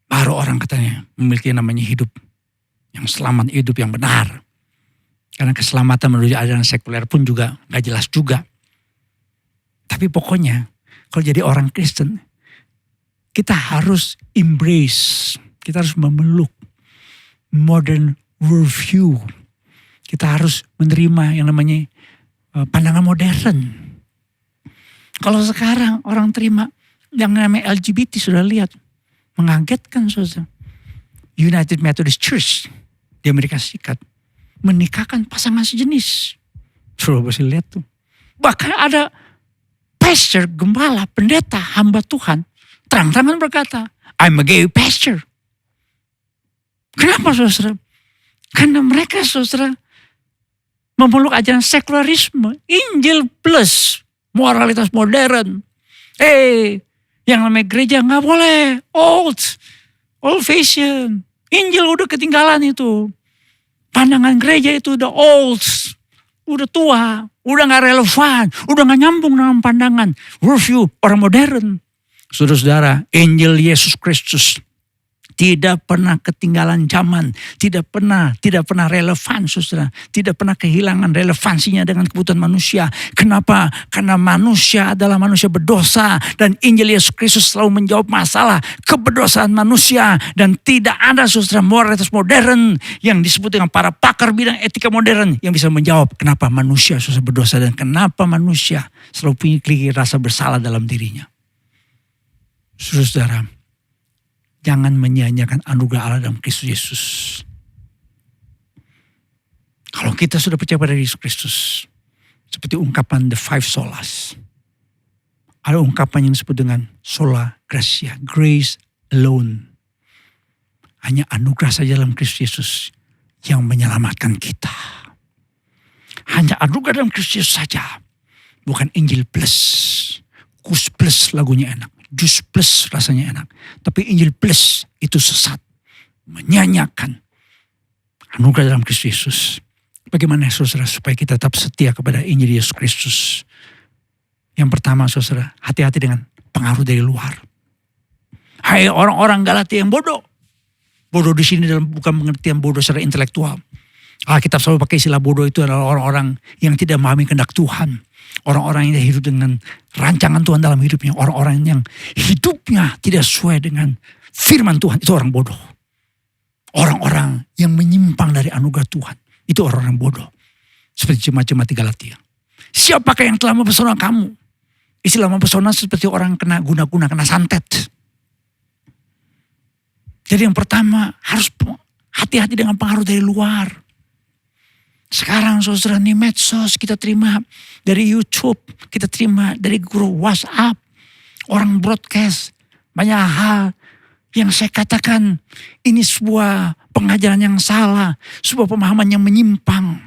Baru orang katanya memiliki namanya hidup yang selamat, hidup yang benar. Karena keselamatan menuju ajaran sekuler pun juga gak jelas juga. Tapi pokoknya kalau jadi orang Kristen, kita harus embrace, kita harus memeluk modern worldview. Kita harus menerima yang namanya pandangan modern. Kalau sekarang orang terima yang namanya LGBT, sudah lihat, mengagetkan, saudara. United Methodist Church di Amerika Serikat menikahkan pasangan sejenis. Sudah bisa lihat tuh. Bahkan ada pastor, gembala, pendeta, hamba Tuhan terang-terangan berkata, I'm a gay pastor. Kenapa, saudara? Karena mereka, saudara, memeluk ajaran sekularisme, Injil plus moralitas modern. Yang namanya gereja gak boleh, old fashion. Injil udah ketinggalan itu. Pandangan gereja itu udah old, udah tua, udah gak relevan, udah gak nyambung dengan pandangan worldview orang modern. Saudara-saudara, Injil Yesus Kristus tidak pernah ketinggalan zaman, tidak pernah relevan, saudara. Tidak pernah kehilangan relevansinya dengan kebutuhan manusia. Kenapa? Karena manusia adalah manusia berdosa dan Injil Yesus Kristus selalu menjawab masalah keberdosaan manusia dan tidak ada, saudara, moralitas modern yang disebut dengan para pakar bidang etika modern yang bisa menjawab kenapa manusia, saudara, berdosa dan kenapa manusia selalu punya rasa bersalah dalam dirinya. Saudara, jangan menyia-nyiakan anugerah Allah dalam Kristus Yesus. Kalau kita sudah percaya pada Yesus Kristus, seperti ungkapan the five solas. Ada ungkapan yang disebut dengan sola gratia, grace alone. Hanya anugerah saja dalam Kristus Yesus yang menyelamatkan kita. Hanya anugerah dalam Kristus Yesus saja. Bukan Injil plus, kus plus lagunya enak. Jus plus rasanya enak. Tapi Injil plus itu sesat. Menyanyiakan anugerah dalam Kristus Yesus. Bagaimana, saudara, supaya kita tetap setia kepada Injil Yesus Kristus? Yang pertama, saudara, hati-hati dengan pengaruh dari luar. Hai orang-orang Galatia yang bodoh. Bodoh di sini dalam bukan pengertian bodoh secara intelektual. Alkitab selalu pakai istilah bodoh itu adalah orang-orang yang tidak memahami kehendak Tuhan. Orang-orang yang hidup dengan rancangan Tuhan dalam hidupnya. Orang-orang yang hidupnya tidak sesuai dengan firman Tuhan. Itu orang bodoh. Orang-orang yang menyimpang dari anugerah Tuhan. Itu orang-orang bodoh. Seperti jemaat-jemaat di Galatia. Siapakah yang telah mempesona kamu? Istilah mempesona seperti orang kena guna-guna, kena santet. Jadi yang pertama harus hati-hati dengan pengaruh dari luar. Sekarang, saudara, nih medsos kita terima dari YouTube, kita terima dari grup WhatsApp, orang broadcast, banyak hal yang saya katakan ini sebuah pengajaran yang salah, sebuah pemahaman yang menyimpang.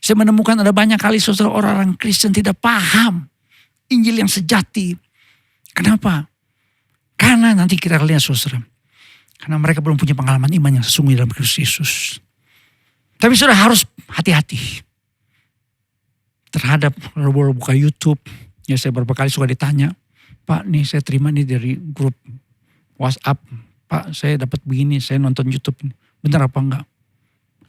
Saya menemukan ada banyak kali, saudara, orang-orang Kristen tidak paham Injil yang sejati. Kenapa? Karena nanti kita lihat, saudara, karena mereka belum punya pengalaman iman yang sesungguhnya dalam Kristus Yesus. Tapi saudara harus hati-hati terhadap kalau buka YouTube. Ya, saya beberapa kali suka ditanya, Pak, nih saya terima nih dari grup WhatsApp. Pak, saya dapat begini, saya nonton YouTube. Benar apa enggak?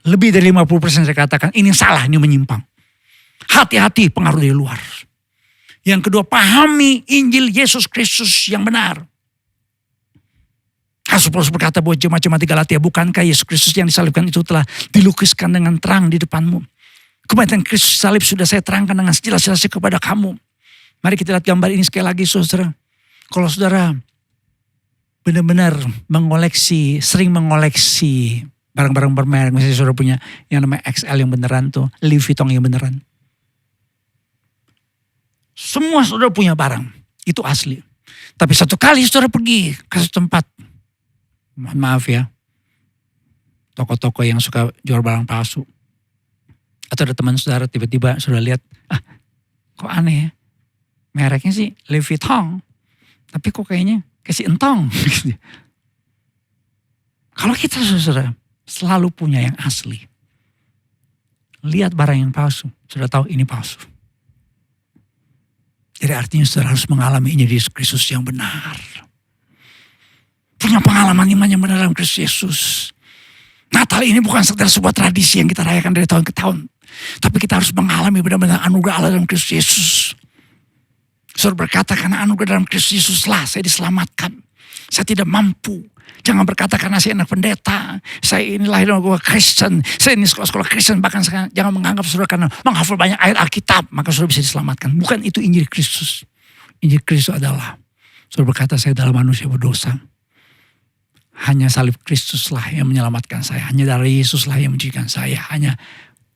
Lebih dari 50% saya katakan ini salah, ini menyimpang. Hati-hati pengaruh dari luar. Yang kedua, pahami Injil Yesus Kristus yang benar. Rasul Paulus berkata buat jemaat-jemaat di Galatia, bukankah Yesus Kristus yang disalibkan itu telah dilukiskan dengan terang di depanmu? Kematian Kristus salib sudah saya terangkan dengan sejelas-jelasnya kepada kamu. Mari kita lihat gambar ini sekali lagi, saudara. Kalau saudara benar-benar sering mengoleksi Barang-barang bermerek, misalnya saudara punya yang namanya XL yang beneran tuh, Louis Vuitton yang beneran. Semua saudara punya barang, itu asli. Tapi satu kali saudara pergi ke suatu tempat, mohon maaf ya, toko-toko yang suka jual barang palsu. Atau ada teman saudara tiba-tiba saudara lihat, kok aneh ya, mereknya sih Louis Vuitton, tapi kok kayaknya kasih entong. Kalau kita saudara selalu punya yang asli, lihat barang yang palsu, sudah tahu ini palsu. Jadi artinya saudara harus mengalami Injil Yesus Kristus yang benar. Punya pengalaman iman yang benar dalam Kristus Yesus. Natal ini bukan sekedar sebuah tradisi yang kita rayakan dari tahun ke tahun. Tapi kita harus mengalami benar-benar anugerah Allah dalam Kristus Yesus. Saudara berkata, karena anugerah dalam Kristus Yesuslah saya diselamatkan. Saya tidak mampu. Jangan berkata karena saya anak pendeta, saya ini lahir dari keluarga Kristen, saya ini sekolah-sekolah Kristen, bahkan jangan menganggap saudara karena menghafal banyak ayat Alkitab, maka saudara bisa diselamatkan. Bukan itu Injil Kristus. Injil Kristus adalah, saudara berkata saya adalah manusia berdosa. Hanya salib Kristuslah yang menyelamatkan saya, hanya darah Yesuslah yang mencucikan saya, hanya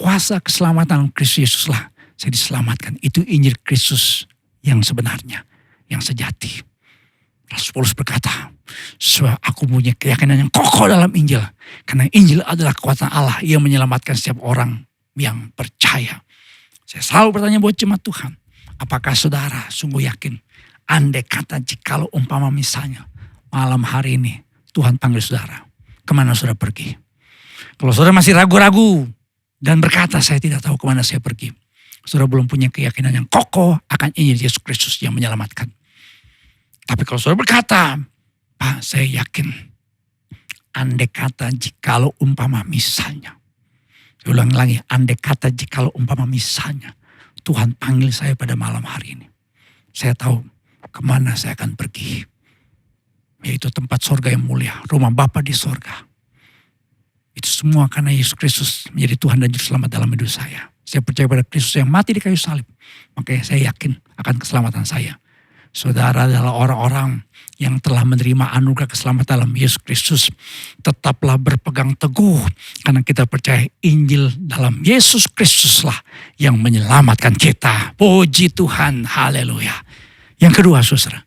kuasa keselamatan Kristus Yesuslah saya diselamatkan. Itu Injil Kristus yang sebenarnya, yang sejati. Rasul Paulus berkata, sebab aku punya keyakinan yang kokoh dalam Injil. Karena Injil adalah kekuatan Allah yang menyelamatkan setiap orang yang percaya. Saya selalu bertanya buat jemaat Tuhan, apakah saudara sungguh yakin? Andai kata jikalau umpama misalnya malam hari ini Tuhan panggil saudara, kemana saudara pergi? Kalau saudara masih ragu-ragu dan berkata saya tidak tahu kemana saya pergi, saudara belum punya keyakinan yang kokoh akan Injil Yesus Kristus yang menyelamatkan. Tapi kalau saudara berkata, Pak saya yakin, andai kata jikalau umpama misalnya, saya ulang lagi, andai kata jikalau umpama misalnya, Tuhan panggil saya pada malam hari ini, saya tahu kemana saya akan pergi, yaitu tempat sorga yang mulia, rumah Bapa di sorga. Itu semua karena Yesus Kristus menjadi Tuhan dan Juru Selamat dalam hidup saya. Saya percaya pada Kristus yang mati di kayu salib, makanya saya yakin akan keselamatan saya. Saudara adalah orang-orang yang telah menerima anugerah keselamatan dalam Yesus Kristus. Tetaplah berpegang teguh karena kita percaya Injil dalam Yesus Kristuslah yang menyelamatkan kita. Puji Tuhan, haleluya. Yang kedua saudara,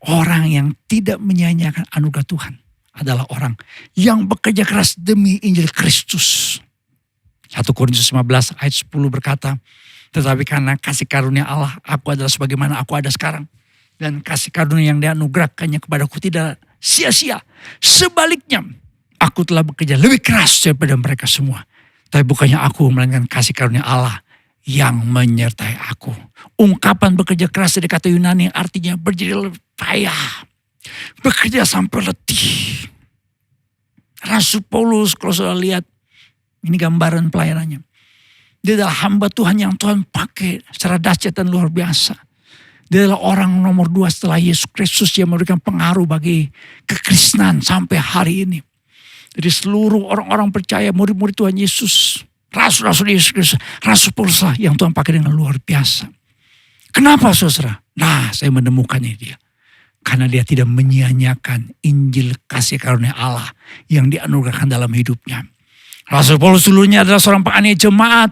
orang yang tidak menyanyiakan anugerah Tuhan adalah orang yang bekerja keras demi Injil Kristus. 1 Korintus 15 ayat 10 berkata, tetapi karena kasih karunia Allah, aku adalah sebagaimana aku ada sekarang. Dan kasih karunia yang dianugerahkannya kepadaku tidak sia-sia. Sebaliknya, aku telah bekerja lebih keras daripada mereka semua. Tapi bukannya aku, melainkan kasih karunia Allah yang menyertai aku. Ungkapan bekerja keras dari kata Yunani artinya berjeri payah. Bekerja sampai letih. Rasul Paulus, kalau saudara lihat, ini gambaran pelayanannya. Dia adalah hamba Tuhan yang Tuhan pakai secara dahsyat dan luar biasa. Dia adalah orang nomor 2 setelah Yesus Kristus yang memberikan pengaruh bagi kekristenan sampai hari ini. Jadi seluruh orang-orang percaya, murid-murid Tuhan Yesus, rasul-rasul Yesus Kristus, Rasul Paulus lah yang Tuhan pakai dengan luar biasa. Kenapa saudara? Nah, saya menemukannya dia. Karena dia tidak menyia-nyiakan Injil kasih karunia Allah yang dianugerahkan dalam hidupnya. Rasul Paulus dulunya adalah seorang penganiaya jemaat.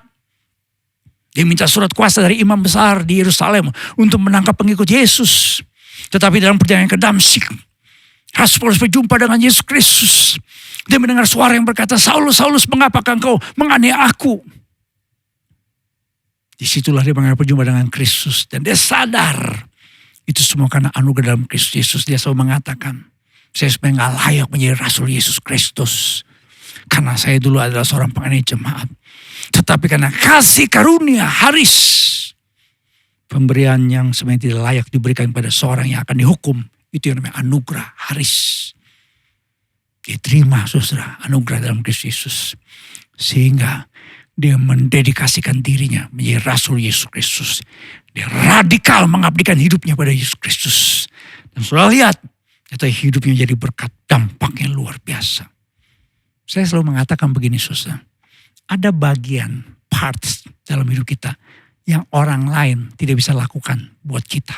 Dia minta surat kuasa dari imam besar di Yerusalem untuk menangkap pengikut Yesus. Tetapi dalam perjalanan ke Damsyik, Rasul Paulus berjumpa dengan Yesus Kristus. Dia mendengar suara yang berkata, Saulus, Saulus, mengapakah engkau menganiaya aku? Disitulah dia mengalami perjumpaan dengan Kristus. Dan dia sadar, itu semua karena anugerah dalam Kristus Yesus. Dia selalu mengatakan, saya sebenarnya gak layak menjadi Rasul Yesus Kristus. Karena saya dulu adalah seorang penganiaya jemaat. Tetapi karena kasih karunia haris, pemberian yang sebenarnya tidak layak diberikan pada seorang yang akan dihukum, itu yang namanya anugerah haris. Dia terima saudara anugerah dalam Kristus Yesus. Sehingga dia mendedikasikan dirinya menjadi Rasul Yesus Kristus. Dia radikal mengabdikan hidupnya pada Yesus Kristus. Dan saudara lihat, ternyata hidupnya jadi berkat, dampaknya luar biasa. Saya selalu mengatakan begini saudara. Ada bagian parts dalam hidup kita yang orang lain tidak bisa lakukan buat kita.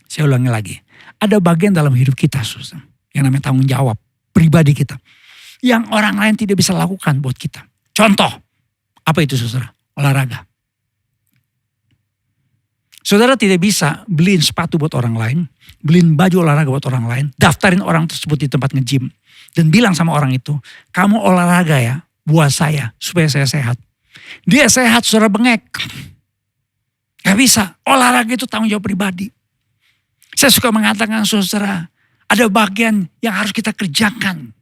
Saya ulangi lagi. Ada bagian dalam hidup kita, saudara, yang namanya tanggung jawab pribadi kita. yang orang lain tidak bisa lakukan buat kita. Contoh, apa itu saudara? Olahraga. Saudara tidak bisa beliin sepatu buat orang lain, beliin baju olahraga buat orang lain, daftarin orang tersebut di tempat nge-gym, dan bilang sama orang itu, kamu olahraga ya buat saya, supaya saya sehat. Dia sehat, saudara bengek. Gak bisa, olahraga itu tanggung jawab pribadi. Saya suka mengatakan saudara, ada bagian yang harus kita kerjakan.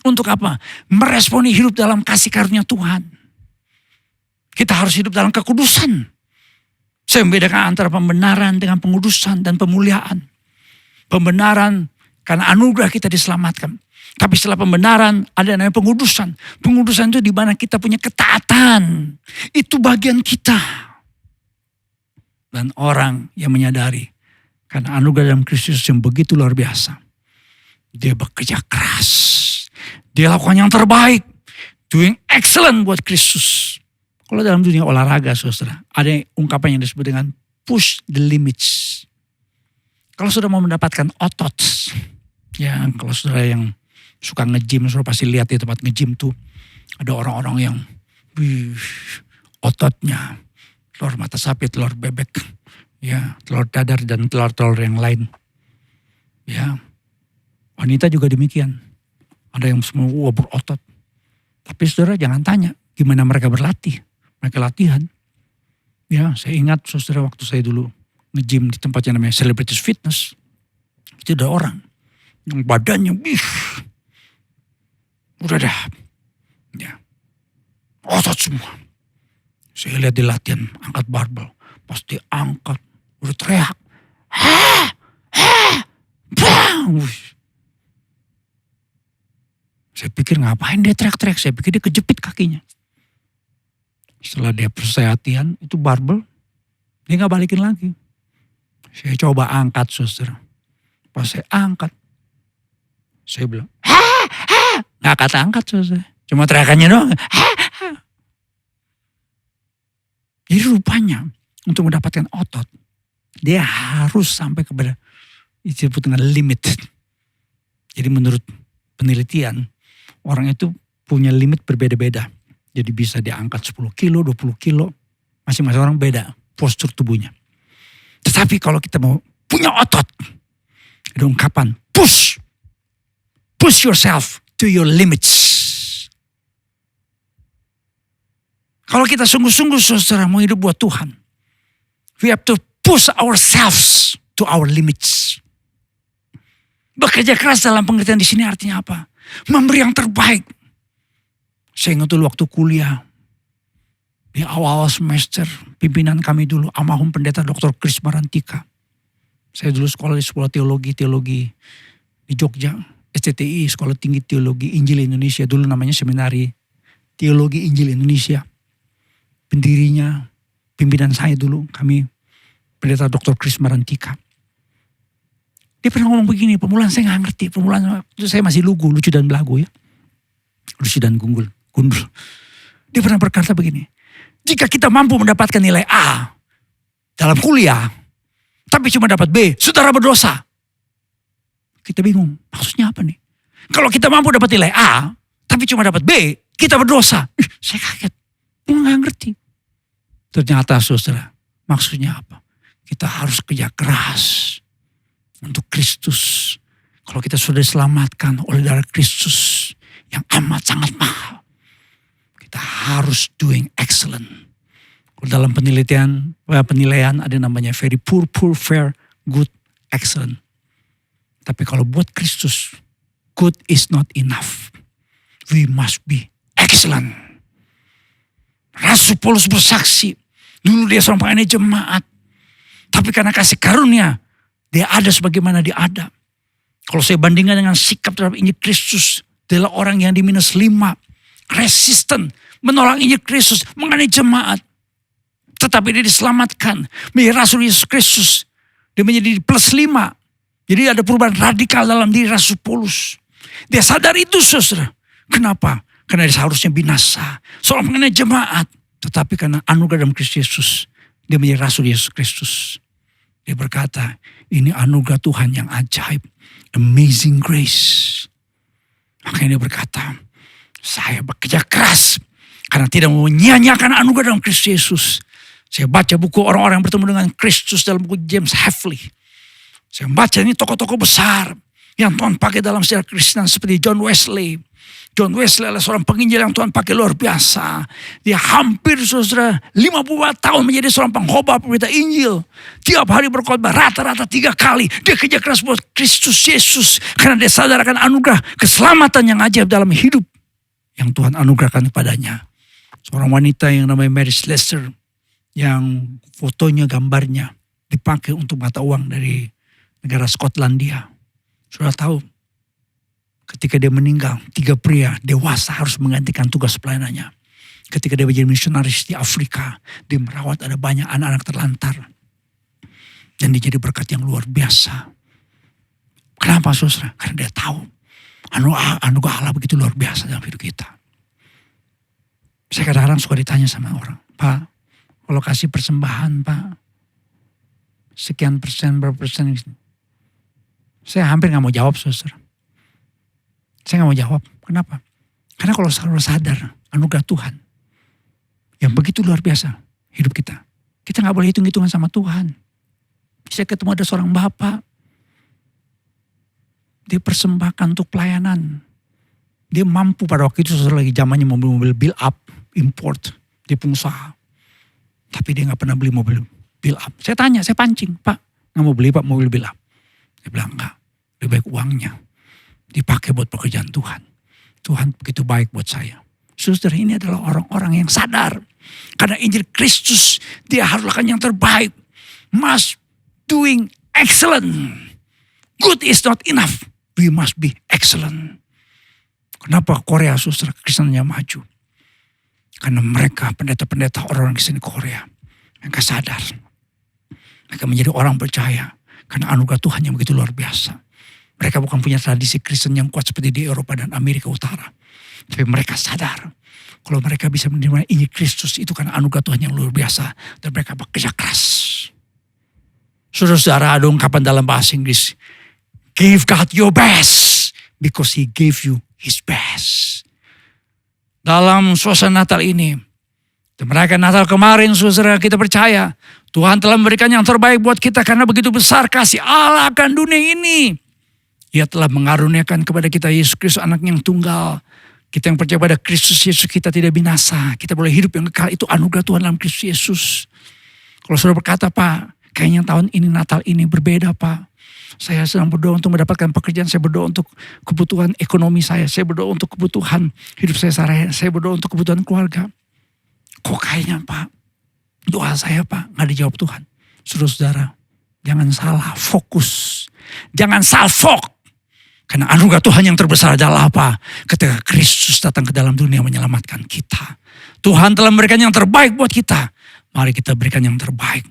Untuk apa? Meresponi hidup dalam kasih karunia Tuhan. Kita harus hidup dalam kekudusan. Saya membedakan antara pembenaran dengan pengudusan dan pemuliaan. Pembenaran karena anugerah kita diselamatkan. Tapi setelah pembenaran ada namanya pengudusan. Pengudusan itu di mana kita punya ketaatan. Itu bagian kita. Dan orang yang menyadari karena anugerah dalam Kristus yang begitu luar biasa. Dia bekerja keras. Dia lakukan yang terbaik. Doing excellent buat Kristus. Kalau dalam dunia olahraga saudara, ada ungkapan yang disebut dengan push the limits. Kalau sudah mau mendapatkan otot, ya kalau saudara yang suka nge-gym, saudara pasti lihat di tempat nge-gym tuh, ada orang-orang yang ototnya, telur mata sapi, telur bebek, ya telur dadar dan telur-telur yang lain. Ya, wanita juga demikian. Ada yang semua berotot. Tapi saudara jangan tanya gimana mereka berlatih. Mereka latihan. Ya, saya ingat saudara waktu saya dulu nge-gym di tempat yang namanya Celebrities Fitness. Itu ada orang yang badannya udah dah. Ya. Otot semua. Saya lihat di latihan angkat barbel. Pas dia angkat, udah teriak. Saya pikir ngapain dia teriak-teriak. Saya pikir dia kejepit kakinya. Setelah dia selesai latihan, itu barbel, dia gak balikin lagi. Saya coba angkat saudara. Pas saya angkat, saya bilang, gak kata angkat saudara. Cuma teriakannya doang. Jadi rupanya, untuk mendapatkan otot, dia harus sampai kepada disebut dengan limit. Jadi menurut penelitian, orang itu punya limit berbeda-beda. Jadi bisa diangkat 10 kilo, 20 kilo. Masing-masing orang beda postur tubuhnya. Tetapi kalau kita mau punya otot. Ada ungkapan push. Push yourself to your limits. Kalau kita sungguh-sungguh saudara mau hidup buat Tuhan. We have to push ourselves to our limits. Bekerja keras dalam pengertian di sini artinya apa? Memberi yang terbaik. Saya ingat dulu waktu kuliah, di awal-awal semester, pimpinan kami dulu, almarhum pendeta Dr. Kris Marantika. Saya dulu sekolah di sekolah teologi di Jogja, STTI, Sekolah Tinggi Teologi Injil Indonesia, dulu namanya Seminari Teologi Injil Indonesia. Pendirinya, pimpinan saya dulu, kami pendeta Dr. Kris Marantika. Dia pernah ngomong begini, permulaan saya gak ngerti, permulaan saya masih lugu, lucu dan belagu ya. Lucu dan gundul. Dia pernah berkata begini, jika kita mampu mendapatkan nilai A dalam kuliah, tapi cuma dapat B, saudara berdosa. Kita bingung, maksudnya apa nih? Kalau kita mampu dapat nilai A, tapi cuma dapat B, kita berdosa. Saya kaget, gue gak ngerti. Ternyata saudara, maksudnya apa? Kita harus kerja keras untuk Kristus. Kalau kita sudah diselamatkan oleh darah Kristus yang amat sangat mahal, kita harus doing excellent. Dalam penilaian ada namanya very poor, fair, good, excellent. Tapi kalau buat Kristus, good is not enough. We must be excellent. Rasul Paulus bersaksi, dulu dia seorang penganiaya jemaat. Tapi karena kasih karunia, dia ada sebagaimana dia ada. Kalau saya bandingkan dengan sikap terhadap Injil Kristus, dia adalah orang yang di -5, resisten, menolak Injil Kristus, menganiaya jemaat. Tetapi dia diselamatkan, menjadi Rasul Yesus Kristus. Dia menjadi +5. Jadi ada perubahan radikal dalam diri Rasul Paulus. Dia sadar itu saudara. Kenapa? Karena dia seharusnya binasa. Seorang menganiaya jemaat. Tetapi karena anugerah dalam Kristus Yesus, dia menjadi Rasul Yesus Kristus. Dia berkata, ini anugerah Tuhan yang ajaib. Amazing grace. Makanya dia berkata, saya bekerja keras karena tidak mau menyia-nyiakan anugerah dalam Kristus Yesus. Saya baca buku orang-orang yang bertemu dengan Kristus dalam buku James Havley. Saya baca ini tokoh-tokoh besar yang Tuhan pakai dalam sejarah Kristen seperti John Wesley. John Wesley adalah seorang penginjil yang Tuhan pakai luar biasa. Dia hampir saudara 54 tahun menjadi seorang pengkhotbah berita Injil. Tiap hari berkhotbah rata-rata 3 kali. Dia kerja keras buat Kristus Yesus. Karena dia sadar akan anugerah keselamatan yang ajaib dalam hidup yang Tuhan anugerahkan kepadanya. Seorang wanita yang namanya Mary Slessor, yang fotonya, gambarnya dipakai untuk mata uang dari negara Skotlandia. Sudah tahu, ketika dia meninggal, 3 pria dewasa harus menggantikan tugas pelayanannya. Ketika dia menjadi misionaris di Afrika, dia merawat ada banyak anak-anak terlantar. Dan dia jadi berkat yang luar biasa. Kenapa saudara? Karena dia tahu anugerah Allah begitu luar biasa dalam hidup kita. Saya kadang-kadang suka ditanya sama orang, Pak, kalau kasih persembahan Pak, sekian persen, berapa persen. Saya hampir gak mau jawab saudara. Saya gak mau jawab. Kenapa? Karena kalau selalu sadar anugerah Tuhan yang begitu luar biasa hidup kita. Kita gak boleh hitung-hitungan sama Tuhan. Saya ketemu ada seorang bapak. Dia persembahkan untuk pelayanan. Dia mampu pada waktu itu saudara lagi zamannya mobil-mobil build up, import. Dia pengusaha. Tapi dia gak pernah beli mobil build up. Saya tanya, saya pancing. Pak, gak mau beli Pak mobil build up? Dia bilang enggak. Lebih baik uangnya dipakai buat pekerjaan Tuhan. Tuhan begitu baik buat saya. Saudara, ini adalah orang-orang yang sadar. Karena Injil Kristus, dia harus lakukan yang terbaik. Must doing excellent. Good is not enough. We must be excellent. Kenapa Korea saudara Kristennya maju? Karena mereka pendeta-pendeta orang Kristen Korea. Mereka sadar. Mereka menjadi orang percaya. Karena anugerah Tuhan yang begitu luar biasa. Mereka bukan punya tradisi Kristen yang kuat seperti di Eropa dan Amerika Utara. Tapi mereka sadar. Kalau mereka bisa menerima Injil Kristus itu karena anugerah Tuhan yang luar biasa. Dan mereka bekerja keras. Saudara-saudara, ada ungkapan dalam bahasa Inggris. Give God your best. Because He gave you His best. Dalam suasana Natal ini. Dan merayakan Natal kemarin saudara, kita percaya. Tuhan telah memberikan yang terbaik buat kita. Karena begitu besar kasih Allah akan dunia ini. Ia telah mengaruniakan kepada kita Yesus Kristus anaknya yang tunggal. Kita yang percaya pada Kristus Yesus kita tidak binasa. Kita boleh hidup yang kekal. Itu anugerah Tuhan dalam Kristus Yesus. Kalau saudara berkata, Pak, kayaknya tahun ini Natal ini berbeda Pak. Saya sedang berdoa untuk mendapatkan pekerjaan. Saya berdoa untuk kebutuhan ekonomi saya. Saya berdoa untuk kebutuhan hidup saya sehari-hari. Saya berdoa untuk kebutuhan keluarga. Kok kayaknya Pak, doa saya Pak gak dijawab Tuhan. Saudara-saudara, jangan salah fokus. Jangan salfok. Karena anugerah Tuhan yang terbesar adalah apa? Ketika Kristus datang ke dalam dunia menyelamatkan kita. Tuhan telah memberikan yang terbaik buat kita. Mari kita berikan yang terbaik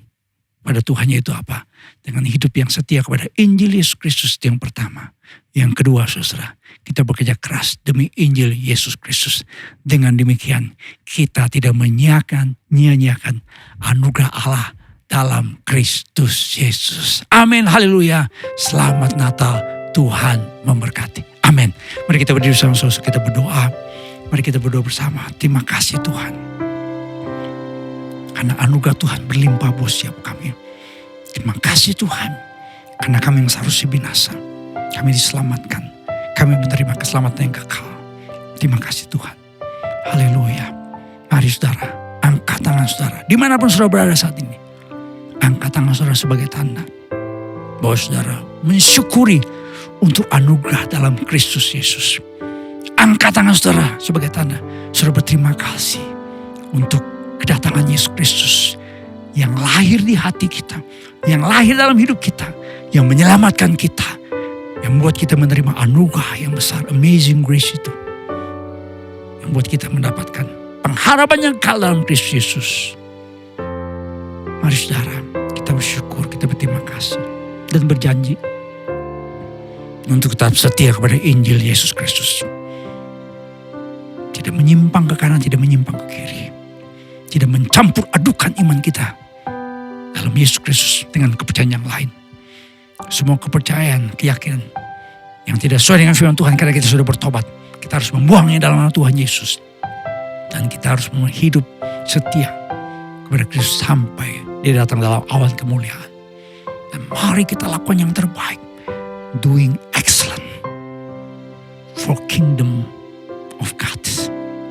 pada Tuhan, yaitu apa? Dengan hidup yang setia kepada Injil Yesus Kristus yang pertama. Yang kedua saudara, kita bekerja keras demi Injil Yesus Kristus. Dengan demikian kita tidak menyia-nyiakan anugerah Allah dalam Kristus Yesus. Amin, haleluya. Selamat Natal, Tuhan memberkati. Amin. Mari kita berdiri sama-sama, kita berdoa. Mari kita berdoa bersama. Terima kasih Tuhan. Karena anugerah Tuhan berlimpah buat setiap kami. Terima kasih Tuhan. Karena kami yang seharusnya binasa. Kami diselamatkan. Kami menerima keselamatan yang kekal. Terima kasih Tuhan. Haleluya. Mari saudara, angkat tangan saudara. Dimanapun saudara berada saat ini. Angkat tangan saudara sebagai tanda bahwa saudara mensyukuri untuk anugerah dalam Kristus Yesus. Angkat tangan saudara sebagai tanda saudara berterima kasih untuk kedatangan Yesus Kristus yang lahir di hati kita, yang lahir dalam hidup kita, yang menyelamatkan kita, yang membuat kita menerima anugerah yang besar, amazing grace itu, yang membuat kita mendapatkan pengharapan yang kekal dalam Kristus Yesus. Mari saudara, kita bersyukur, kita berterima kasih dan berjanji untuk tetap setia kepada Injil Yesus Kristus. Tidak menyimpang ke kanan, tidak menyimpang ke kiri. Tidak mencampur adukan iman kita dalam Yesus Kristus dengan kepercayaan yang lain. Semua kepercayaan, keyakinan yang tidak sesuai dengan firman Tuhan karena kita sudah bertobat. kita harus membuangnya dalam nama Tuhan Yesus. Dan kita harus hidup setia kepada Kristus sampai Dia datang dalam awan kemuliaan. Dan mari kita lakukan yang terbaik. Doing excellent for kingdom of God.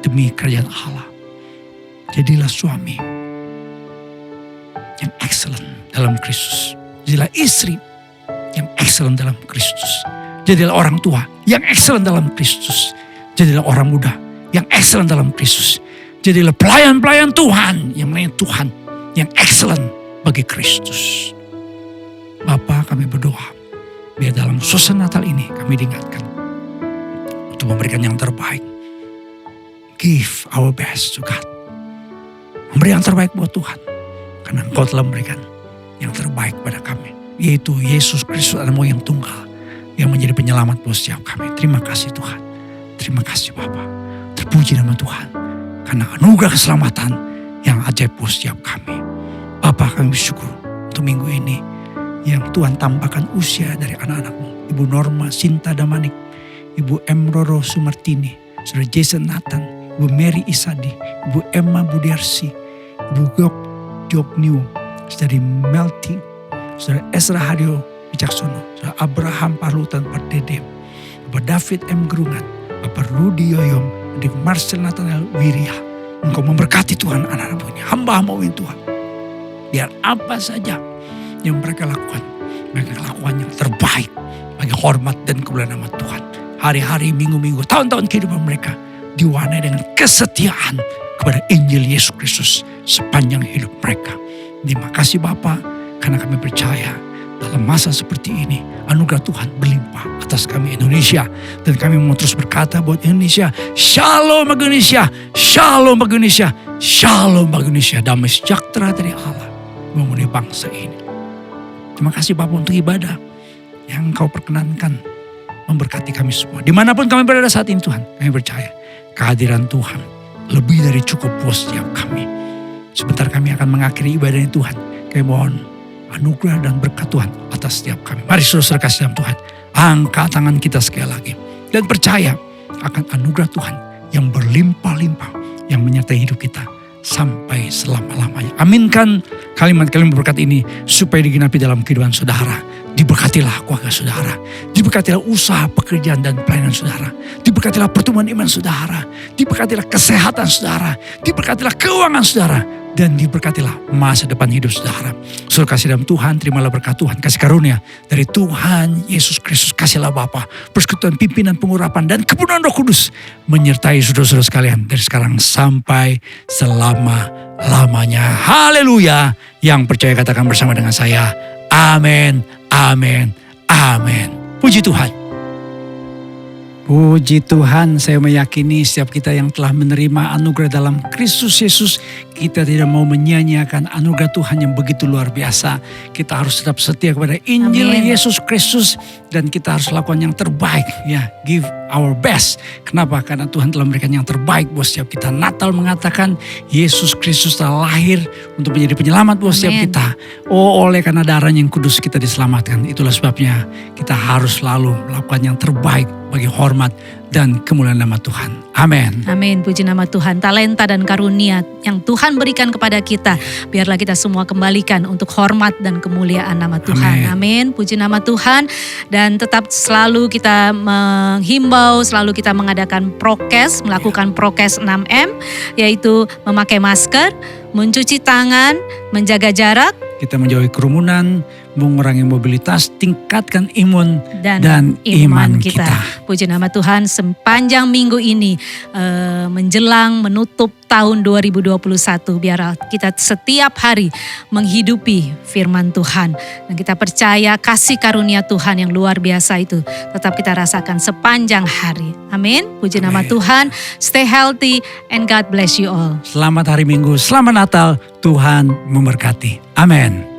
Demi kerajaan Allah. Jadilah suami yang excellent dalam Kristus. Jadilah istri yang excellent dalam Kristus. Jadilah orang tua yang excellent dalam Kristus. Jadilah orang muda yang excellent dalam Kristus. Jadilah pelayan-pelayan Tuhan yang melayani Tuhan yang excellent bagi Kristus. Bapa, kami berdoa biar dalam suasana Natal ini kami diingatkan untuk memberikan yang terbaik. Give our best to God. Memberi yang terbaik buat Tuhan. Karena Engkau telah memberikan yang terbaik pada kami. Yaitu Yesus Kristus anakmu yang tunggal. Yang menjadi penyelamat buat setiap kami. Terima kasih Tuhan. Terima kasih Bapa. Terpuji nama Tuhan. Karena anugerah keselamatan yang ajaib buat setiap kami. Bapa, kami bersyukur untuk minggu ini. Yang Tuhan tambahkan usia dari anak-anakmu. Ibu Norma Sinta Damanik. Ibu M. Roro Sumartini. Saudara Jason Nathan. Ibu Mary Isadi. Ibu Emma Budiarsi. Ibu Jok New. Saudari Melty. Saudara Ezra Hadio Wicaksono. Saudara Abraham Parlutan Pardede. Bapak David M. Gerungat. Bapak Rudi Yoyom. Adik Marcel Nathanael Wirya. Engkau memberkati Tuhan anak-anakmu ini. Hamba-hamba Tuhan. Biar apa saja yang mereka lakukan. Mereka lakukan yang terbaik. Bagi hormat dan kemuliaan nama Tuhan. Hari-hari, minggu-minggu, tahun-tahun kehidupan mereka. Diwarnai dengan kesetiaan kepada Injil Yesus Kristus sepanjang hidup mereka. Terima kasih Bapa, karena kami percaya dalam masa seperti ini anugerah Tuhan berlimpah atas kami Indonesia. Dan kami mau terus berkata buat Indonesia, Shalom bagi Indonesia, Shalom bagi Indonesia, Shalom bagi Indonesia. Damai sejahtera dari Allah memenuhi bangsa ini. Terima kasih Bapa untuk ibadah yang Engkau perkenankan memberkati kami semua. Dimanapun kami berada saat ini Tuhan, kami percaya kehadiran Tuhan lebih dari cukup buat setiap kami. Sebentar kami akan mengakhiri ibadah ini Tuhan. Kami mohon anugerah dan berkat Tuhan atas setiap kami. Mari saudara kasih dalam Tuhan. Angkat tangan kita sekali lagi. Dan percaya akan anugerah Tuhan yang berlimpah-limpah. Yang menyertai hidup kita sampai selama-lamanya. Aminkan kalimat-kalimat berkat ini supaya digenapi dalam kehidupan saudara. Diberkatilah keluarga saudara. Diberkatilah usaha, pekerjaan dan pelayanan saudara. Diberkatilah pertumbuhan iman saudara. Diberkatilah kesehatan saudara. Diberkatilah keuangan saudara. Dan diberkatilah masa depan hidup saudara. Saudara kasih dalam Tuhan, terimalah berkat Tuhan. Kasih karunia dari Tuhan Yesus Kristus. Kasihlah Bapa, persekutuan pimpinan pengurapan dan kepenuhan Roh Kudus. Menyertai saudara-saudara sekalian dari sekarang sampai selama-lamanya. Haleluya. Yang percaya katakan bersama dengan saya. Amin, amin, amin. Puji Tuhan. Puji Tuhan, saya meyakini setiap kita yang telah menerima anugerah dalam Kristus Yesus, kita tidak mau menyia-nyiakan anugerah Tuhan yang begitu luar biasa. Kita harus tetap setia kepada Injil Amin. Yesus Kristus dan kita harus lakukan yang terbaik. Ya, give our best. Kenapa? Karena Tuhan telah memberikan yang terbaik buat setiap kita. Natal mengatakan Yesus Kristus telah lahir untuk menjadi penyelamat buat setiap Amin. kita. Oh, oleh karena darahnya yang kudus kita diselamatkan. Itulah sebabnya kita harus selalu melakukan yang terbaik bagi hormat dan kemuliaan nama Tuhan. Amin. Amin, puji nama Tuhan. Talenta dan karunia yang Tuhan berikan kepada kita, biarlah kita semua kembalikan untuk hormat dan kemuliaan nama Tuhan. Amin, puji nama Tuhan. Dan tetap selalu kita menghimbau, selalu kita mengadakan prokes, melakukan prokes 6M, yaitu memakai masker, mencuci tangan, menjaga jarak, Kita menjauhi kerumunan, mengurangi mobilitas, tingkatkan imun dan iman kita. Puji nama Tuhan, sepanjang minggu ini menjelang menutup tahun 2021, biar kita setiap hari menghidupi firman Tuhan. Dan kita percaya kasih karunia Tuhan yang luar biasa itu tetap kita rasakan sepanjang hari. Amin. Puji nama Tuhan. Stay healthy and God bless you all. Selamat hari Minggu, selamat Natal, Tuhan memberkati. Amin.